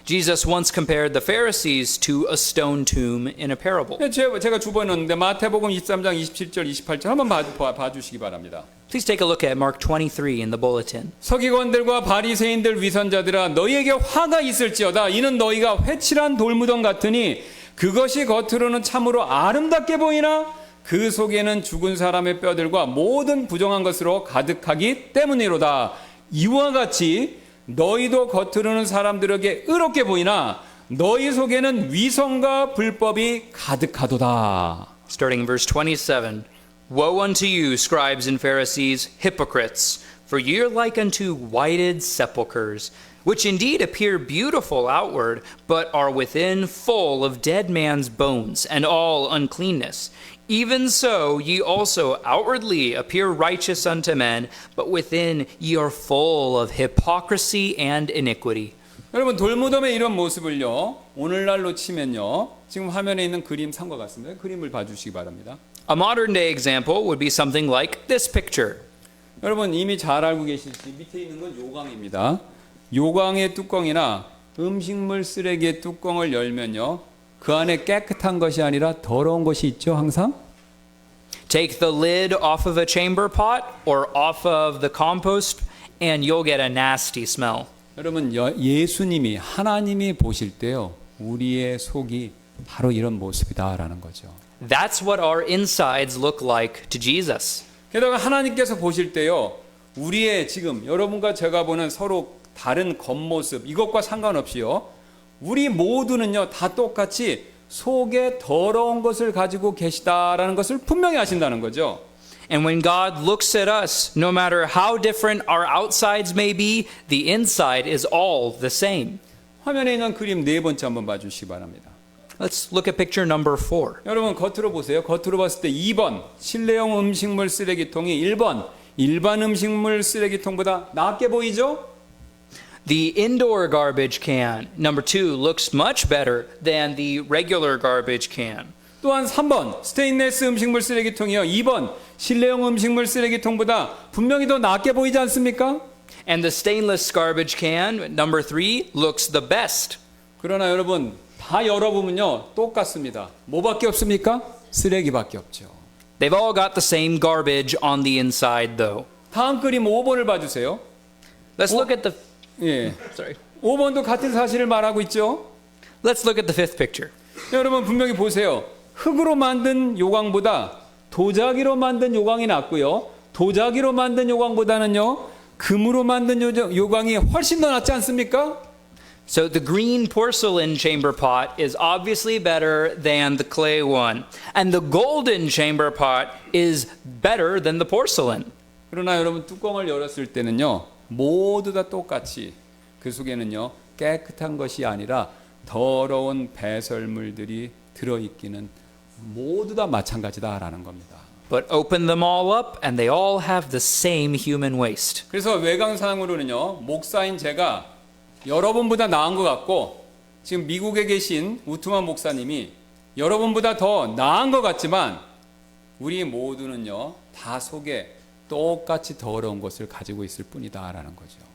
S3: Jesus once compared the Pharisees to a stone tomb in a parable.
S2: 제가 주번했는데 마태복음 23장 27절 28절 한번 봐주시기 바랍니다.
S3: Please take a look at Mark 23 in the bulletin.
S2: 서기관들과 바리새인들 위선자들아 너희에게 화가 있을지어다 이는 너희가 회칠한 돌무덤 같으니 그것이 겉으로는 참으로 아름답게 보이나 그 속에는 죽은 사람의 뼈들과 모든 부정한 것으로 가득하기 때문이로다. 이와 같이 너희도 겉으로는 사람들에게 의롭게 보이나 너희 속에는 위선과 불법이 가득하도다.
S3: Starting in verse 27. Woe unto you, scribes and Pharisees, hypocrites, for ye are like unto whited sepulchres, which indeed appear beautiful outward, but are within full of dead man's bones and all uncleanness. Even so, ye also outwardly appear righteous unto men, but within ye are full of hypocrisy and iniquity.
S2: 여러분 돌무덤의 이런 모습을요 오늘날로 치면요 지금 화면에 있는 그림 산것 같습니다. 그림을 봐주시기 바랍니다.
S3: A modern day example would be something like this picture.
S2: 여러분 이미 잘 알고 계시지 밑에 있는 건 요강입니다. 요강의 뚜껑이나 음식물 쓰레기의 뚜껑을 열면요 그 안에 깨끗한 것이 아니라 더러운 것이 있죠 항상.
S3: Take the lid off of a chamber pot or off of the compost and you'll get a nasty smell.
S2: 여러분 예수님이 하나님이 보실 때요 우리의 속이 바로 이런 모습이다라는 거죠.
S3: That's what our insides look like to Jesus.
S2: 게다가 하나님께서 보실 때요 우리의 지금 여러분과 제가 보는 서로 다른 겉모습 이것과 상관없이요 우리 모두는요 다 똑같이 속에 더러운 것을 가지고 계시다라는 것을 분명히 아신다는 거죠.
S3: And when God looks at us, no matter how different our outsides may be, the inside is all the same.
S2: 화면에 있는 그림 네 번째 한번 봐주시기 바랍니다.
S3: Let's look at picture number 4.
S2: 여러분 겉으로 보세요. 겉으로 봤을 때 2번 실내용 음식물 쓰레기통이 1번 일반 음식물 쓰레기통보다 낫게 보이죠?
S3: The indoor garbage can, number 2, looks much better than the regular garbage can.
S2: 또한 3번 스테인레스 음식물 쓰레기통이요. 2번 실내용 음식물 쓰레기통보다 분명히 더 낫게 보이지 않습니까?
S3: And the stainless garbage can, number 3, looks the best.
S2: 그러나 여러분 다 열어보면요 똑같습니다. 뭐밖에 없습니까? 쓰레기밖에 없죠.
S3: They've all got the same garbage on the inside though.
S2: 다음 그림 5번을 봐주세요.
S3: Let's look at the
S2: 예,
S3: sorry.
S2: 5번도 같은 사실을 말하고 있죠.
S3: Let's look at the fifth picture.
S2: 여러분 분명히 보세요. 흙으로 만든 요강보다 도자기로 만든 요강이 낫고요. 도자기로 만든 요강보다는요. 금으로 만든 요강이 훨씬 더 낫지 않습니까?
S3: So the green porcelain chamber pot is obviously better than the clay one. And the golden chamber pot is better than the porcelain.
S2: 그러나 여러분 뚜껑을 열었을 때는요. 모두 다 똑같이 그 속에는요. 깨끗한 것이 아니라 더러운 배설물들이 들어있기는 모두 다 마찬가지다라는 겁니다.
S3: But open them all up and they all have the same human waste.
S2: 그래서 외관상으로는요. 목사인 제가 여러분보다 나은 것 같고 지금 미국에 계신 우트만 목사님이 여러분보다 더 나은 것 같지만 우리 모두는요. 다 속에 똑같이 더러운 것을 가지고 있을 뿐이다라는 거죠.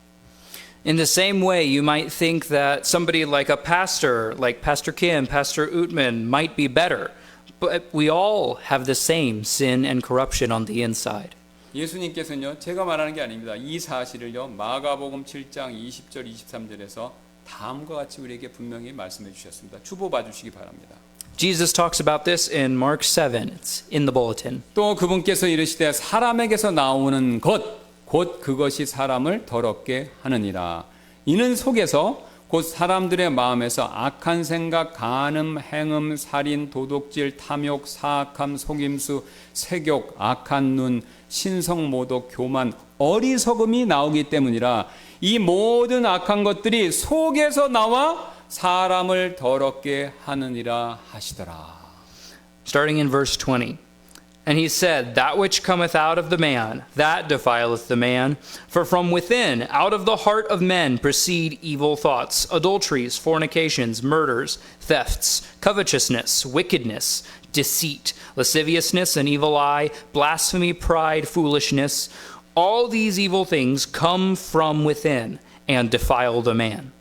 S3: In the same way, you might think that somebody like a pastor, like Pastor Kim, Pastor Utman, might be better. But we all have the same sin and corruption on the inside.
S2: 예수님께서는요. 제가 말하는 게 아닙니다. 이 사실을요. 마가복음 7장 20절 23절에서 다음과 같이 우리에게 분명히 말씀해 주셨습니다. 주보 봐주시기 바랍니다.
S3: Jesus talks about this in Mark 7. It's in the bulletin.
S2: 또 그분께서 이르시되 사람에게서 나오는 것 곧 그것이 사람을 더럽게 하느니라. 이는 속에서 곧 사람들의 마음에서 악한 생각, 간음, 행음, 살인, 도둑질, 탐욕, 사악함, 속임수, 색욕, 악한 눈, 신성모독, 교만, 어리석음이 나오기 때문이라. 이 모든 악한 것들이 속에서 나와 사람을 더럽게 하느니라 하시더라.
S3: Starting in verse 20. And he said, That which cometh out of the man, that defileth the man. For from within, out of the heart of men, proceed evil thoughts, adulteries, fornications, murders, thefts, covetousness, wickedness, deceit, lasciviousness, an evil eye, blasphemy, pride, foolishness. All these evil things come from within and defile the man.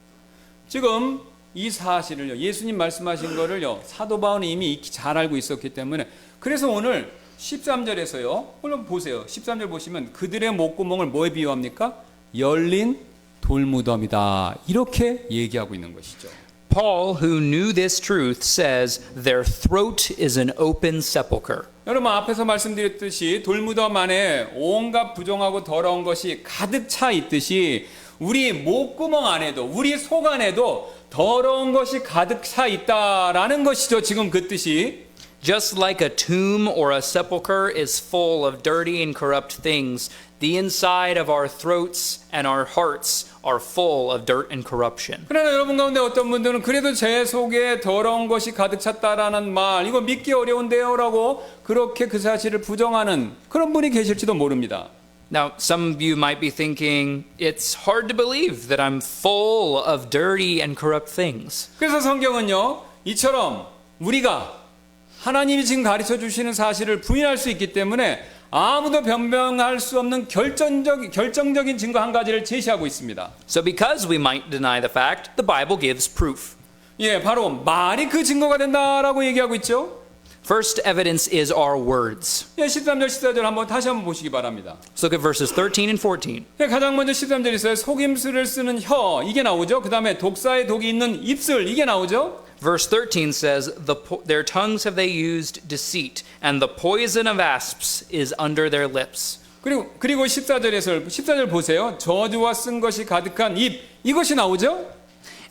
S2: 지금 이 사실을요, 예수님 말씀하신 거를요, 사도 바울은 이미 잘 알고 있었기 때문에, 그래서 오늘 13절에서요, 물론 보세요. 13절 보시면 그들의 목구멍을 뭐에 비유합니까? 열린 돌무덤이다. 이렇게 얘기하고 있는 것이죠.
S3: Paul, who knew this truth, says their throat is an open sepulchre.
S2: 여러분 앞에서 말씀드렸듯이 돌무덤 안에 온갖 부정하고 더러운 것이 가득 차 있듯이 우리 목구멍 안에도, 우리 속 안에도 더러운 것이 가득 차 있다라는 것이죠. 지금 그 뜻이.
S3: Just like a tomb or a sepulchre is full of dirty and corrupt things, the inside of our throats and our hearts are full of dirt and corruption.
S2: 그러나 여러분 가운데 어떤 분들은 그래도 제 속에 더러운 것이 가득 찼다라는 말, 이거 믿기 어려운데요 라고 그렇게 그 사실을 부정하는 그런 분이 계실지도 모릅니다.
S3: Now, some of you might be thinking, it's hard to believe that I'm full of dirty and corrupt things.
S2: 그래서 성경은요, 이처럼 우리가 하나님이 지금 가르쳐 주시는 사실을 부인할 수 있기 때문에 아무도 변명할 수 없는 결정적인 증거 한 가지를 제시하고 있습니다.
S3: So because we might deny the fact, the Bible gives proof.
S2: 예, 바로 말이 그 증거가 된다라고 얘기하고 있죠.
S3: First evidence is our words.
S2: 예, 13절, 14절 한번 다시 한번 보시기 바랍니다.
S3: Let's look at verses 13 and 14.
S2: 예, 가장 먼저 13절 있어요. 속임수를 쓰는 혀, 이게 나오죠. 그 다음에 독사의 독이 있는 입술, 이게 나오죠.
S3: Verse 13 says, Their tongues have they used deceit, and the poison of asps is under their lips.
S2: 그리고 14절 보세요. 저주와 쓴 것이 가득한 입, 이것이 나오죠.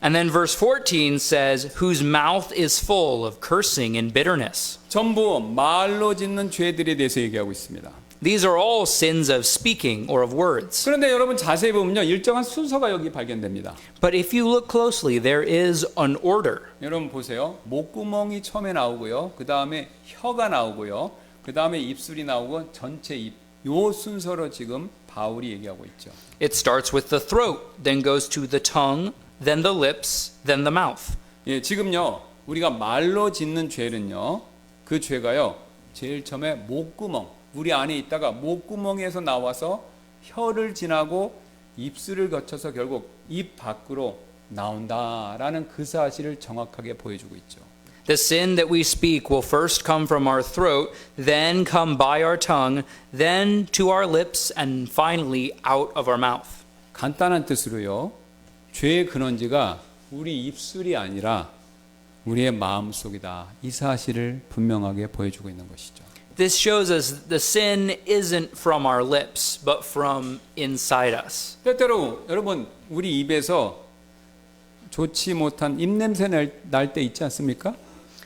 S3: And then verse 14 says, Whose mouth is full of cursing and bitterness.
S2: 전부 말로 짓는 죄들에 대해서 얘기하고 있습니다.
S3: These are all sins of speaking or of words.
S2: 그런데 여러분 자세히 보면요, 일정한 순서가 여기 발견됩니다.
S3: But if you look closely, there is an order.
S2: 여러분 보세요. 목구멍이 처음에 나오고요. 그 다음에 혀가 나오고요. 그 다음에 입술이 나오고 전체 입. 요 순서로 지금 바울이 얘기하고 있죠.
S3: It starts with the throat, then goes to the tongue, then the lips, then the mouth.
S2: 예, 지금요, 우리가 말로 짓는 죄는요, 그 죄가요, 제일 처음에 목구멍, 우리 안에 있다가 목구멍에서 나와서 혀를 지나고 입술을 거쳐서 결국 입 밖으로 나온다라는 그 사실을 정확하게 보여주고 있죠.
S3: The sin that we speak will first come from our throat, then come by our tongue, then to our lips, and finally out of our mouth.
S2: 간단한 뜻으로요, 죄의 근원지가 우리 입술이 아니라 우리의 마음속이다. 이 사실을 분명하게 보여주고 있는 것이죠.
S3: This shows us the sin isn't from our lips, but from inside us.
S2: 때때로 여러분 우리 입에서 좋지 못한 입냄새 날 때 있지 않습니까?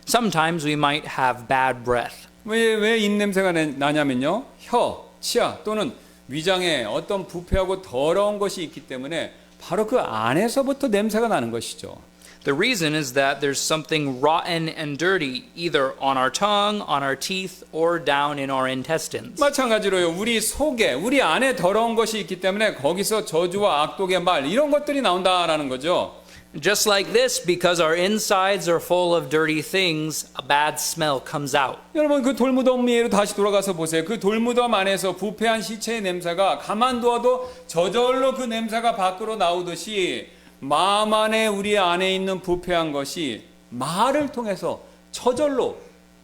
S3: Sometimes we might have bad breath.
S2: 왜 입냄새가 나냐면요, 혀, 치아 또는 위장에 어떤 부패하고 더러운 것이 있기 때문에 바로 그 안에서부터 냄새가 나는 것이죠.
S3: The reason is that there's something rotten and dirty either on our tongue, on our teeth, or down in our intestines.
S2: 마찬가지로요, 우리 속에, 우리 안에 더러운 것이 있기 때문에 거기서 저주와 악독의 말 이런 것들이 나온다라는 거죠.
S3: Just like this, because our insides are full of dirty things, a bad smell comes out.
S2: 여러분 그 돌무덤 예로 다시 돌아가서 보세요. 그 돌무덤 안에서 부패한 시체의 냄새가 가만두어도 저절로 그 냄새가 밖으로 나오듯이 마음 안에 우리 안에 있는 부패한 것이 말을 통해서 저절로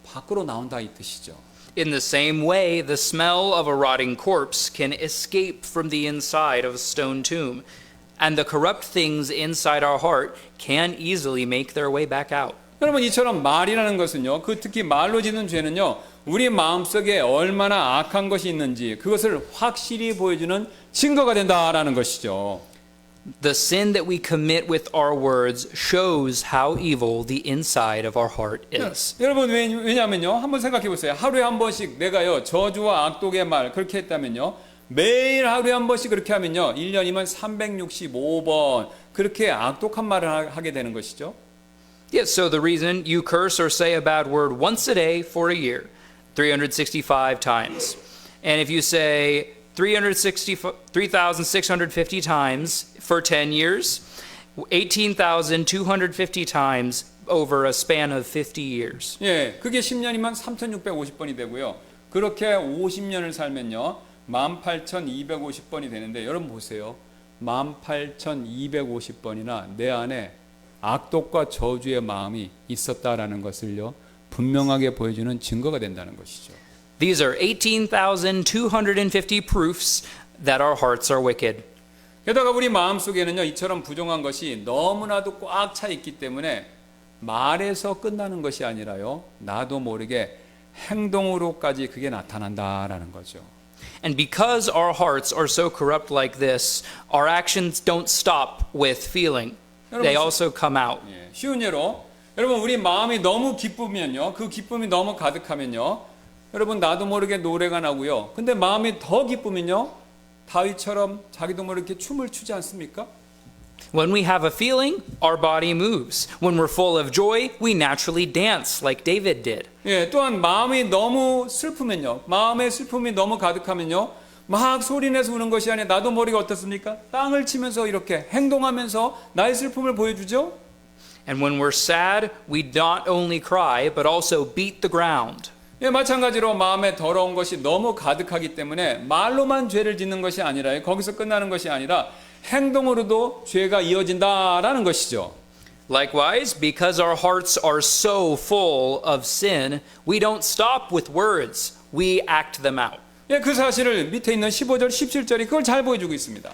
S2: 밖으로 나온다 이 뜻이죠.
S3: In the same way, the smell of a rotting corpse can escape from the inside of a stone tomb, and the corrupt things inside our heart can easily make their way back out.
S2: 여러분 이처럼 말이라는 것은요, 그 특히 말로 짓는 죄는요, 우리 마음속에 얼마나 악한 것이 있는지 그것을 확실히 보여주는 증거가 된다라는 것이죠.
S3: The sin that we commit with our words shows how evil the inside of our heart is.
S2: 여러분 왜냐면요. 한번 생각해 보세요. 하루에 한 번씩 내가요. 저주와 악독의 말 그렇게 했다면요. 매일 하루에 한 번씩 그렇게 하면요. 1년이면 365번 그렇게 악독한 말을 하게 되는 것이죠.
S3: Yes, so the reason you curse or say a bad word once a day for a year, 365 times. And if you say 3,650 times for 10 years, 18,250 times over a span of 50 years.
S2: 예, 그게 10년이면 3,650번이 되고요. 그렇게 50년을 살면요. 18,250번이 되는데 여러분 보세요. 18,250번이나 내 안에 악독과 저주의 마음이 있었다라는 것을요. 분명하게 보여주는 증거가 된다는 것이죠.
S3: These are 18,250 proofs that our hearts are wicked.
S2: 게다가 우리 마음속에는요. 이처럼 부정한 것이 너무나도 꽉 차 있기 때문에 말에서 끝나는 것이 아니라요. 나도 모르게 행동으로까지 그게 나타난다라는 거죠.
S3: And because our hearts are so corrupt like this, our actions don't stop with feeling. They also come out.
S2: 예, 쉬운 예로 여러분 우리 마음이 너무 기쁘면요. 그 기쁨이 너무 가득하면요. 여러분 나도 모르게 노래가 나고요. 근데 마음이 더 기쁘면요. 다윗처럼 자기도 모르게 춤을 추지 않습니까?
S3: When we have a feeling, our body moves. When we're full of joy, we naturally dance like David did.
S2: 예, 또한 마음이 너무 슬프면요. 마음의 슬픔이 너무 가득하면요. 막 소리내서 우는 것이 아니라 나도 모르게 어떻습니까? 땅을 치면서 이렇게 행동하면서 나의 슬픔을 보여주죠.
S3: And when we're sad, we not only cry, but also beat the ground.
S2: 예, 마찬가지로 마음에 더러운 것이 너무 가득하기 때문에 말로만 죄를 짓는 것이 아니라 거기서 끝나는 것이 아니라 행동으로도 죄가 이어진다라는 것이죠.
S3: Likewise, because our hearts are so full of sin, we don't stop with words. We act them out.
S2: 예, 그 사실을 밑에 있는 15절, 17절이 그걸 잘 보여주고 있습니다.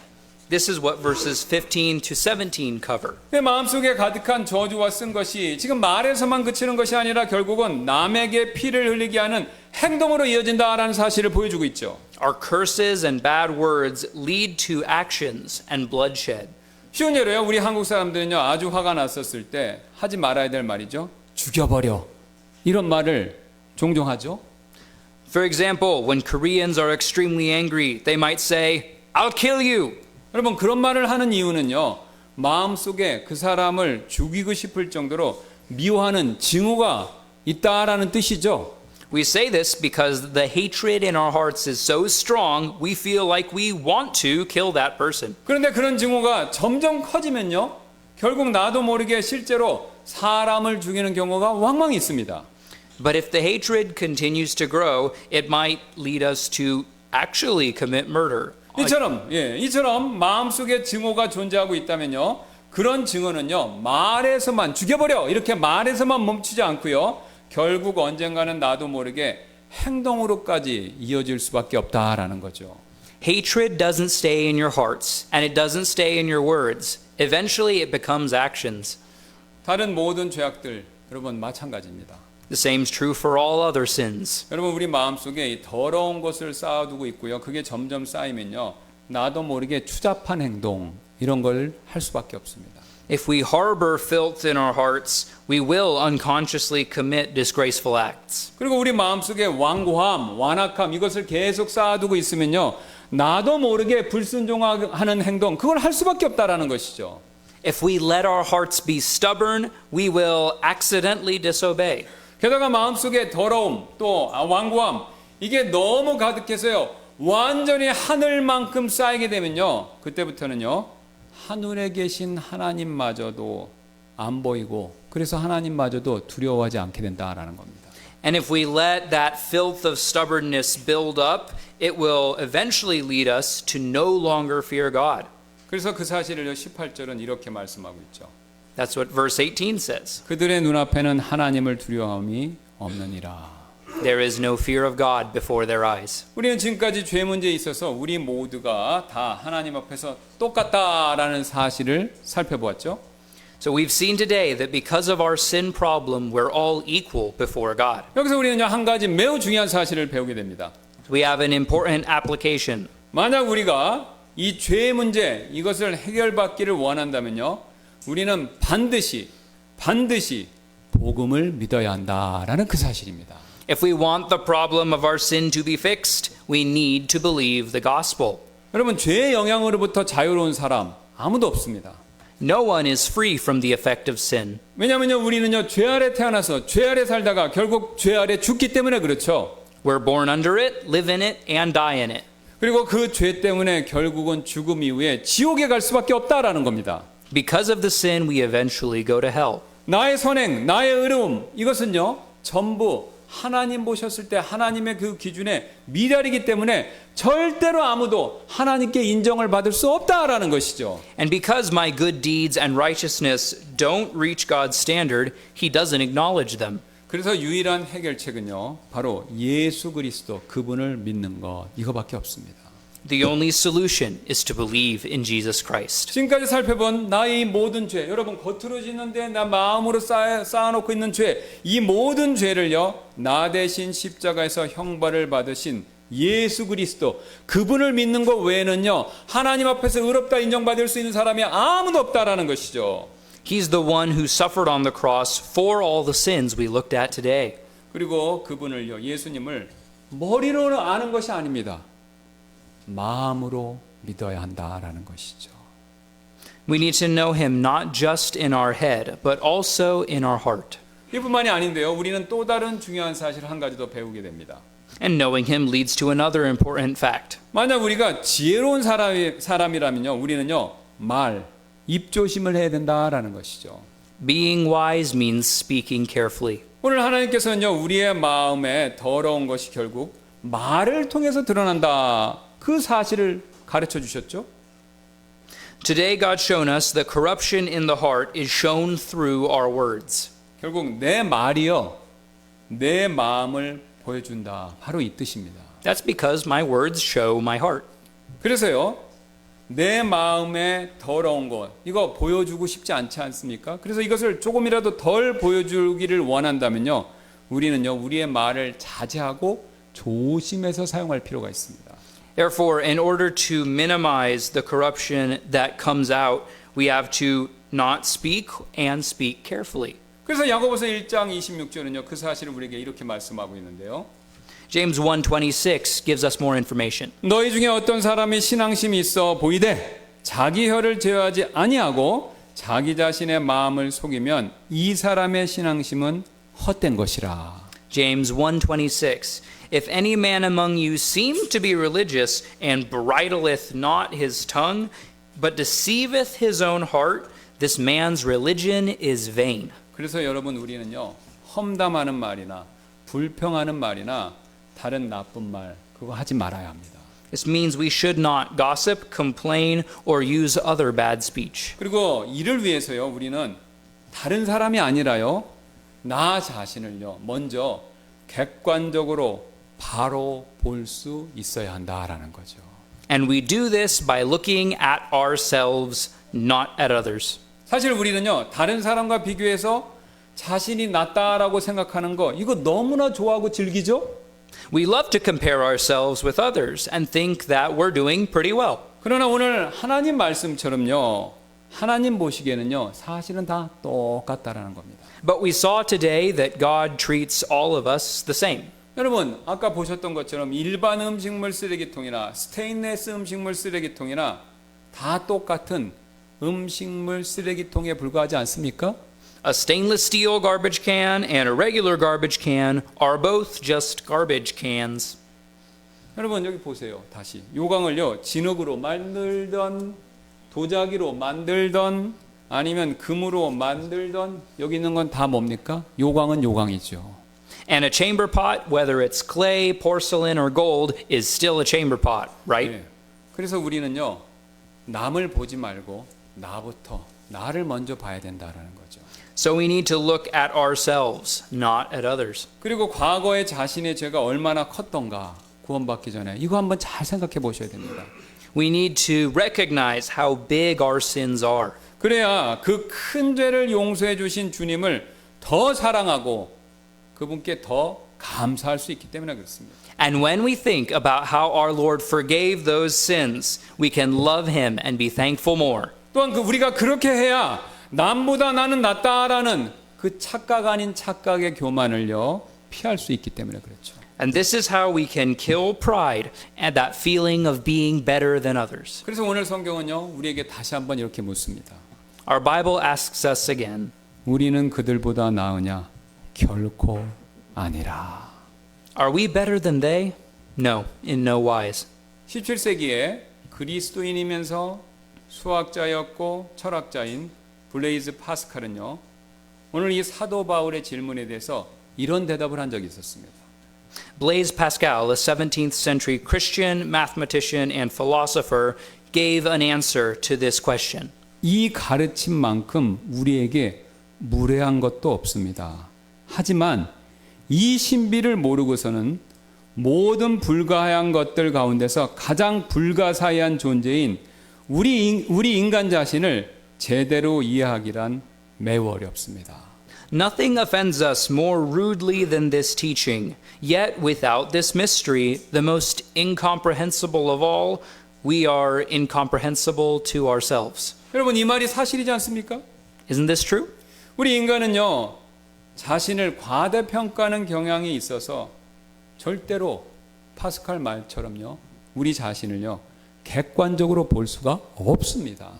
S3: This is what verses 15 to 17 cover.
S2: 예, 마음속에 가득한 저주와 쓴 것이 지금 말에서만 그치는 것이 아니라 결국은 남에게 피를 흘리게 하는 행동으로 이어진다라는 사실을 보여주고 있죠.
S3: Our curses and bad words lead to actions and bloodshed.
S2: 쉬운 예로요. 우리 한국 사람들은요. 아주 화가 났었을 때 하지 말아야 될 말이죠. 죽여버려. 이런 말을 종종 하죠.
S3: For example, when Koreans are extremely angry, they might say, "I'll kill you."
S2: 여러분 그런 말을 하는 이유는요. 마음속에 그 사람을 죽이고 싶을 정도로 미워하는 징후가 있다라는 뜻이죠.
S3: We say this because the hatred in our hearts is so strong, we feel like we want to kill that person.
S2: 그런데 그런 징후가 점점 커지면요. 결국 나도 모르게 실제로 사람을 죽이는 경우가 왕왕 있습니다.
S3: But if the hatred continues to grow, it might lead us to actually commit murder.
S2: 이처럼 마음속에 증오가 존재하고 있다면요. 그런 증오는요. 말에서만 죽여버려 이렇게 말에서만 멈추지 않고요. 결국 언젠가는 나도 모르게 행동으로까지 이어질 수밖에 없다라는 거죠.
S3: Hatred doesn't stay in your hearts, and it doesn't stay in your words. Eventually it becomes actions.
S2: 다른 모든 죄악들 여러분 마찬가지입니다.
S3: The same is true for all other sins.
S2: 여러분 우리 마음속에 이 더러운 것을 쌓아두고 있고요. 그게 점점 쌓이면요. 나도 모르게 추잡한 행동 이런 걸 할 수밖에 없습니다.
S3: If we harbor filth in our hearts, we will unconsciously commit disgraceful acts.
S2: 그리고 우리 마음속에 완고함, 완악함 이것을 계속 쌓아두고 있으면요. 나도 모르게 불순종하는 행동 그걸 할 수밖에 없다라는 것이죠.
S3: If we let our hearts be stubborn, we will accidentally disobey.
S2: 게다가 마음속에 더러움 또 완고함 이게 너무 가득해서요. 완전히 하늘만큼 쌓이게 되면요. 그때부터는요. 하늘에 계신 하나님마저도 안 보이고 그래서 하나님마저도 두려워하지 않게 된다라는 겁니다.
S3: And if we let that filth of stubbornness build up, it will eventually lead us to no longer fear God.
S2: 그래서 그 사실을 18절은 이렇게 말씀하고 있죠.
S3: That's what verse 18 says.
S2: 그들의 눈앞에는 하나님을 두려움이 없느니라.
S3: There is no fear of God before their eyes.
S2: 우리는 지금까지 죄 문제에 있어서 우리 모두가 다 하나님 앞에서 똑같다라는 사실을 살펴보았죠.
S3: So we've seen today that because of our sin problem, we're all equal before God.
S2: 여기서 우리는 한 가지 매우 중요한 사실을 배우게 됩니다.
S3: We have an important application.
S2: 만약 우리가 이 죄의 문제 이것을 해결받기를 원한다면요. 우리는 반드시 복음을 믿어야 한다라는 그 사실입니다.
S3: If we want the problem of our sin to be fixed, we need to believe the gospel.
S2: 여러분 죄의 영향으로부터 자유로운 사람 아무도 없습니다.
S3: No one is free from the effect of sin.
S2: 왜냐하면요 우리는요 죄 아래 태어나서 죄 아래 살다가 결국 죄 아래 죽기 때문에 그렇죠.
S3: We're born under it, live in it, and die in it.
S2: 그리고 그 죄 때문에 결국은 죽음 이후에 지옥에 갈 수밖에 없다라는 겁니다.
S3: Because of the sin, we eventually go to hell.
S2: 나의 선행, 나의 의로움 이것은요 전부 하나님 보셨을 때 하나님의 그 기준에 미달이기 때문에 절대로 아무도 하나님께 인정을 받을 수 없다라는 것이죠.
S3: And because my good deeds and righteousness don't reach God's standard, He doesn't acknowledge them.
S2: 그래서 유일한 해결책은요 바로 예수 그리스도 그분을 믿는 것 이거밖에 없습니다.
S3: The only solution is to believe in Jesus Christ.
S2: 지금까지 살펴본 나의 이 모든 죄, 여러분 겉으로 짓는데 나 마음으로 쌓아놓고 있는 죄, 이 모든 죄를요 나 대신 십자가에서 형벌을 받으신 예수 그리스도 그분을 믿는 것 외에는요 하나님 앞에서 의롭다 인정받을 수 있는 사람이 아무도 없다라는 것이죠.
S3: He's the one who suffered on the cross for all the sins we looked at today.
S2: 그리고 그분을요 예수님을 머리로는 아는 것이 아닙니다. 마음으로 믿어야 한다라는 것이죠.
S3: We need to know Him not just in our head, but also in our heart.
S2: 이뿐만이 아닌데요. 우리는 또 다른 중요한 사실 한 가지 더 배우게 됩니다.
S3: And knowing Him leads to another important fact.
S2: 만약 우리가 지혜로운 사람이라면요. 우리는요. 입조심을 해야 된다라는 것이죠.
S3: Being wise means speaking carefully.
S2: 오늘 하나님께서는요. 우리의 마음에 더러운 것이 결국 말을 통해서 드러난다. 그 사실을 가르쳐 주셨죠.
S3: Today God shown us that corruption in the heart is shown through our words.
S2: 결국 내 말이요. 내 마음을 보여준다. 바로 이 뜻입니다.
S3: That's because my words show my heart.
S2: 그래서요. 내 마음에 더러운 것 이거 보여주고 싶지 않지 않습니까? 그래서 이것을 조금이라도 덜 보여주기를 원한다면요. 우리는요. 우리의 말을 자제하고 조심해서 사용할 필요가 있습니다.
S3: Therefore, in order to minimize the corruption that comes out, we have to not speak and speak carefully.
S2: 그래서 야고보서 1장 26절은요. 그 사실을 우리에게 이렇게 말씀하고 있는데요.
S3: James 1:26 gives us more information.
S2: 너희 중에 어떤 사람이 신앙심이 있어 보이되 자기 혀를 제어하지 아니하고 자기 자신의 마음을 속이면 이 사람의 신앙심은 헛된 것이라.
S3: James 1:26 If any man among you seem to be religious and bridleth not his tongue but deceiveth his own heart, this man's religion is vain.
S2: 그래서 여러분 우리는요. 험담하는 말이나 불평하는 말이나 다른 나쁜 말 그거 하지 말아야 합니다.
S3: This means we should not gossip, complain, or use other bad speech.
S2: 그리고 이를 위해서요. 우리는 다른 사람이 아니라요. 나 자신을요. 먼저 객관적으로 바로 볼 수 있어야 한다라는 거죠.
S3: And we do this by looking at ourselves, not at others.
S2: 사실 우리는요. 다른 사람과 비교해서 자신이 낫다라고 생각하는 거 이거 너무나 좋아하고 즐기죠?
S3: We love to compare ourselves with others and think that we're doing pretty well.
S2: 그러나 오늘 하나님 말씀처럼요. 하나님 보시기에는요. 사실은 다 똑같다라는 겁니다.
S3: But we saw today that God treats all of us the same.
S2: 여러분 아까 보셨던 것처럼 일반 음식물 쓰레기통이나 스테인레스 음식물 쓰레기통이나 다 똑같은 음식물 쓰레기통에 불과하지 않습니까?
S3: A stainless steel garbage can and a regular garbage can are both just garbage cans.
S2: 여러분 여기 보세요. 다시 요강을요. 진흙으로 만들던 도자기로 만들던 아니면 금으로 만들던 여기 있는 건 다 뭡니까? 요강은 요강이죠.
S3: And a chamber pot, whether it's clay, porcelain, or gold, is still a chamber pot, right?
S2: 네. 그래서 우리는요. 남을 보지 말고 나를 먼저 봐야 된다라는 거죠.
S3: So we need to look at ourselves, not at others.
S2: 그리고 과거에 자신의 죄가 얼마나 컸던가 구원받기 전에 이거 한번 잘 생각해 보셔야 됩니다.
S3: We need to recognize how big our sins are.
S2: 그래야 그 큰 죄를 용서해 주신 주님을 더 사랑하고 그분께 더 감사할 수 있기 때문에 그렇습니다.
S3: And when we think about how our Lord forgave those sins, we can love him and be thankful more.
S2: 또한 우리가 그렇게 해야 남보다 나는 낫다라는 그 착각 아닌 착각의 교만을요 피할 수 있기 때문에 그렇죠.
S3: And this is how we can kill pride and that feeling of being better than others.
S2: 그래서 오늘 성경은요 우리에게 다시 한번 이렇게 묻습니다.
S3: Our Bible asks us again,
S2: 우리는 그들보다 나으냐? 결코 아니라.
S3: are we better than they? No, in no wise.
S2: 17세기에 그리스도인이면서 수학자였고 철학자인 블레이즈 파스칼은요 오늘 이 사도 바울의 질문에 대해서 이런 대답을 한 적이 있었습니다.
S3: Blaise Pascal, a 17th century Christian mathematician and philosopher, gave an answer to this question.
S2: 이 가르침만큼 우리에게 무례한 것도 없습니다. 하지만 이 신비를 모르고서는 모든 불가한 것들 가운데서 가장 불가사의한 존재인 우리 인간 자신을 제대로 이해하기란 매우 어렵습니다.
S3: Nothing offends us more rudely than this teaching. Yet, without this mystery, the most incomprehensible of all, we are incomprehensible to ourselves.
S2: 여러분 이 말이 사실이지 않습니까?
S3: Isn't this true?
S2: 우리 인간은요 자신을 과대평가하는 경향이 있어서 절대로 파스칼 말처럼요 우리 자신을요 객관적으로 볼 수가 없습니다.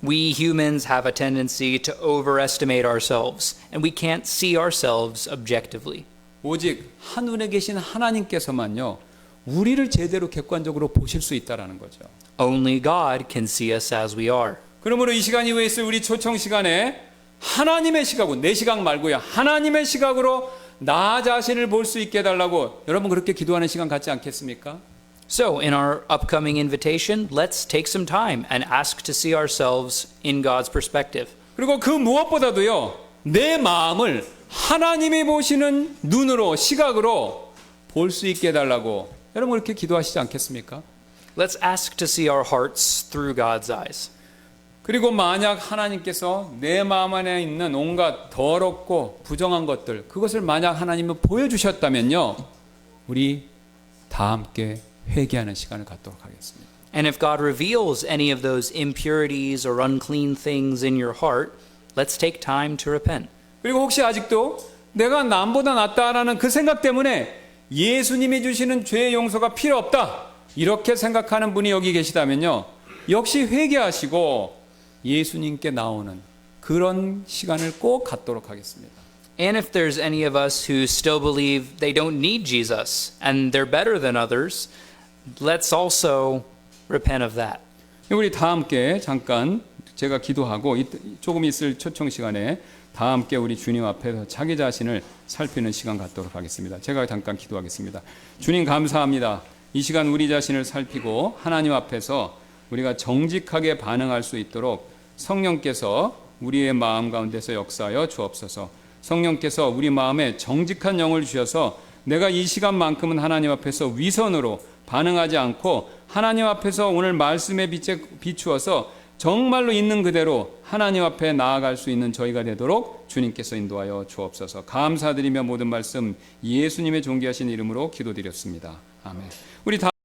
S3: We humans have a tendency to overestimate ourselves, and we can't see ourselves objectively.
S2: 오직 하늘에 계신 하나님께서만요 우리를 제대로 객관적으로 보실 수 있다라는 거죠.
S3: Only God can see us as we are.
S2: 그러므로 이 시간 이후에 있을 우리 초청 시간에 하나님의 시각으로 내 시각 말고요 하나님의 시각으로 나 자신을 볼 수 있게 해달라고 여러분 그렇게 기도하는 시간 갖지 않겠습니까?
S3: So, in our upcoming invitation, let's take some time and ask to see ourselves in God's perspective.
S2: 그리고 그 무엇보다도요 내 마음을 하나님이 보시는 눈으로 시각으로 볼 수 있게 해달라고 여러분 그렇게 기도하시지 않겠습니까?
S3: Let's ask to see our hearts through God's eyes.
S2: 그리고 만약 하나님께서 내 마음 안에 있는 온갖 더럽고 부정한 것들 그것을 만약 하나님은 보여주셨다면요 우리 다 함께 회개하는 시간을 갖도록 하겠습니다.
S3: And if God reveals any of those impurities or unclean things in your heart, let's take time to repent.
S2: 그리고 혹시 아직도 내가 남보다 낫다라는 그 생각 때문에 예수님이 주시는 죄의 용서가 필요 없다 이렇게 생각하는 분이 여기 계시다면요 역시 회개하시고 예수님께 나오는 그런 시간을 꼭 갖도록 하겠습니다.
S3: And if there's any of us who still believe they don't need Jesus and they're better than others, let's also repent of that.
S2: 우리 다 함께 잠깐 제가 기도하고 조금 있을 초청 시간에 다 함께 우리 주님 앞에서 자기 자신을 살피는 시간 갖도록 하겠습니다. 제가 잠깐 기도하겠습니다. 주님 감사합니다. 이 시간 우리 자신을 살피고 하나님 앞에서 우리가 정직하게 반응할 수 있도록 성령께서 우리의 마음 가운데서 역사하여 주옵소서. 성령께서 우리 마음에 정직한 영을 주셔서 내가 이 시간만큼은 하나님 앞에서 위선으로 반응하지 않고 하나님 앞에서 오늘 말씀의 빛에 비추어서 정말로 있는 그대로 하나님 앞에 나아갈 수 있는 저희가 되도록 주님께서 인도하여 주옵소서. 감사드리며 모든 말씀 예수님의 존귀하신 이름으로 기도드렸습니다. 아멘. 우리 다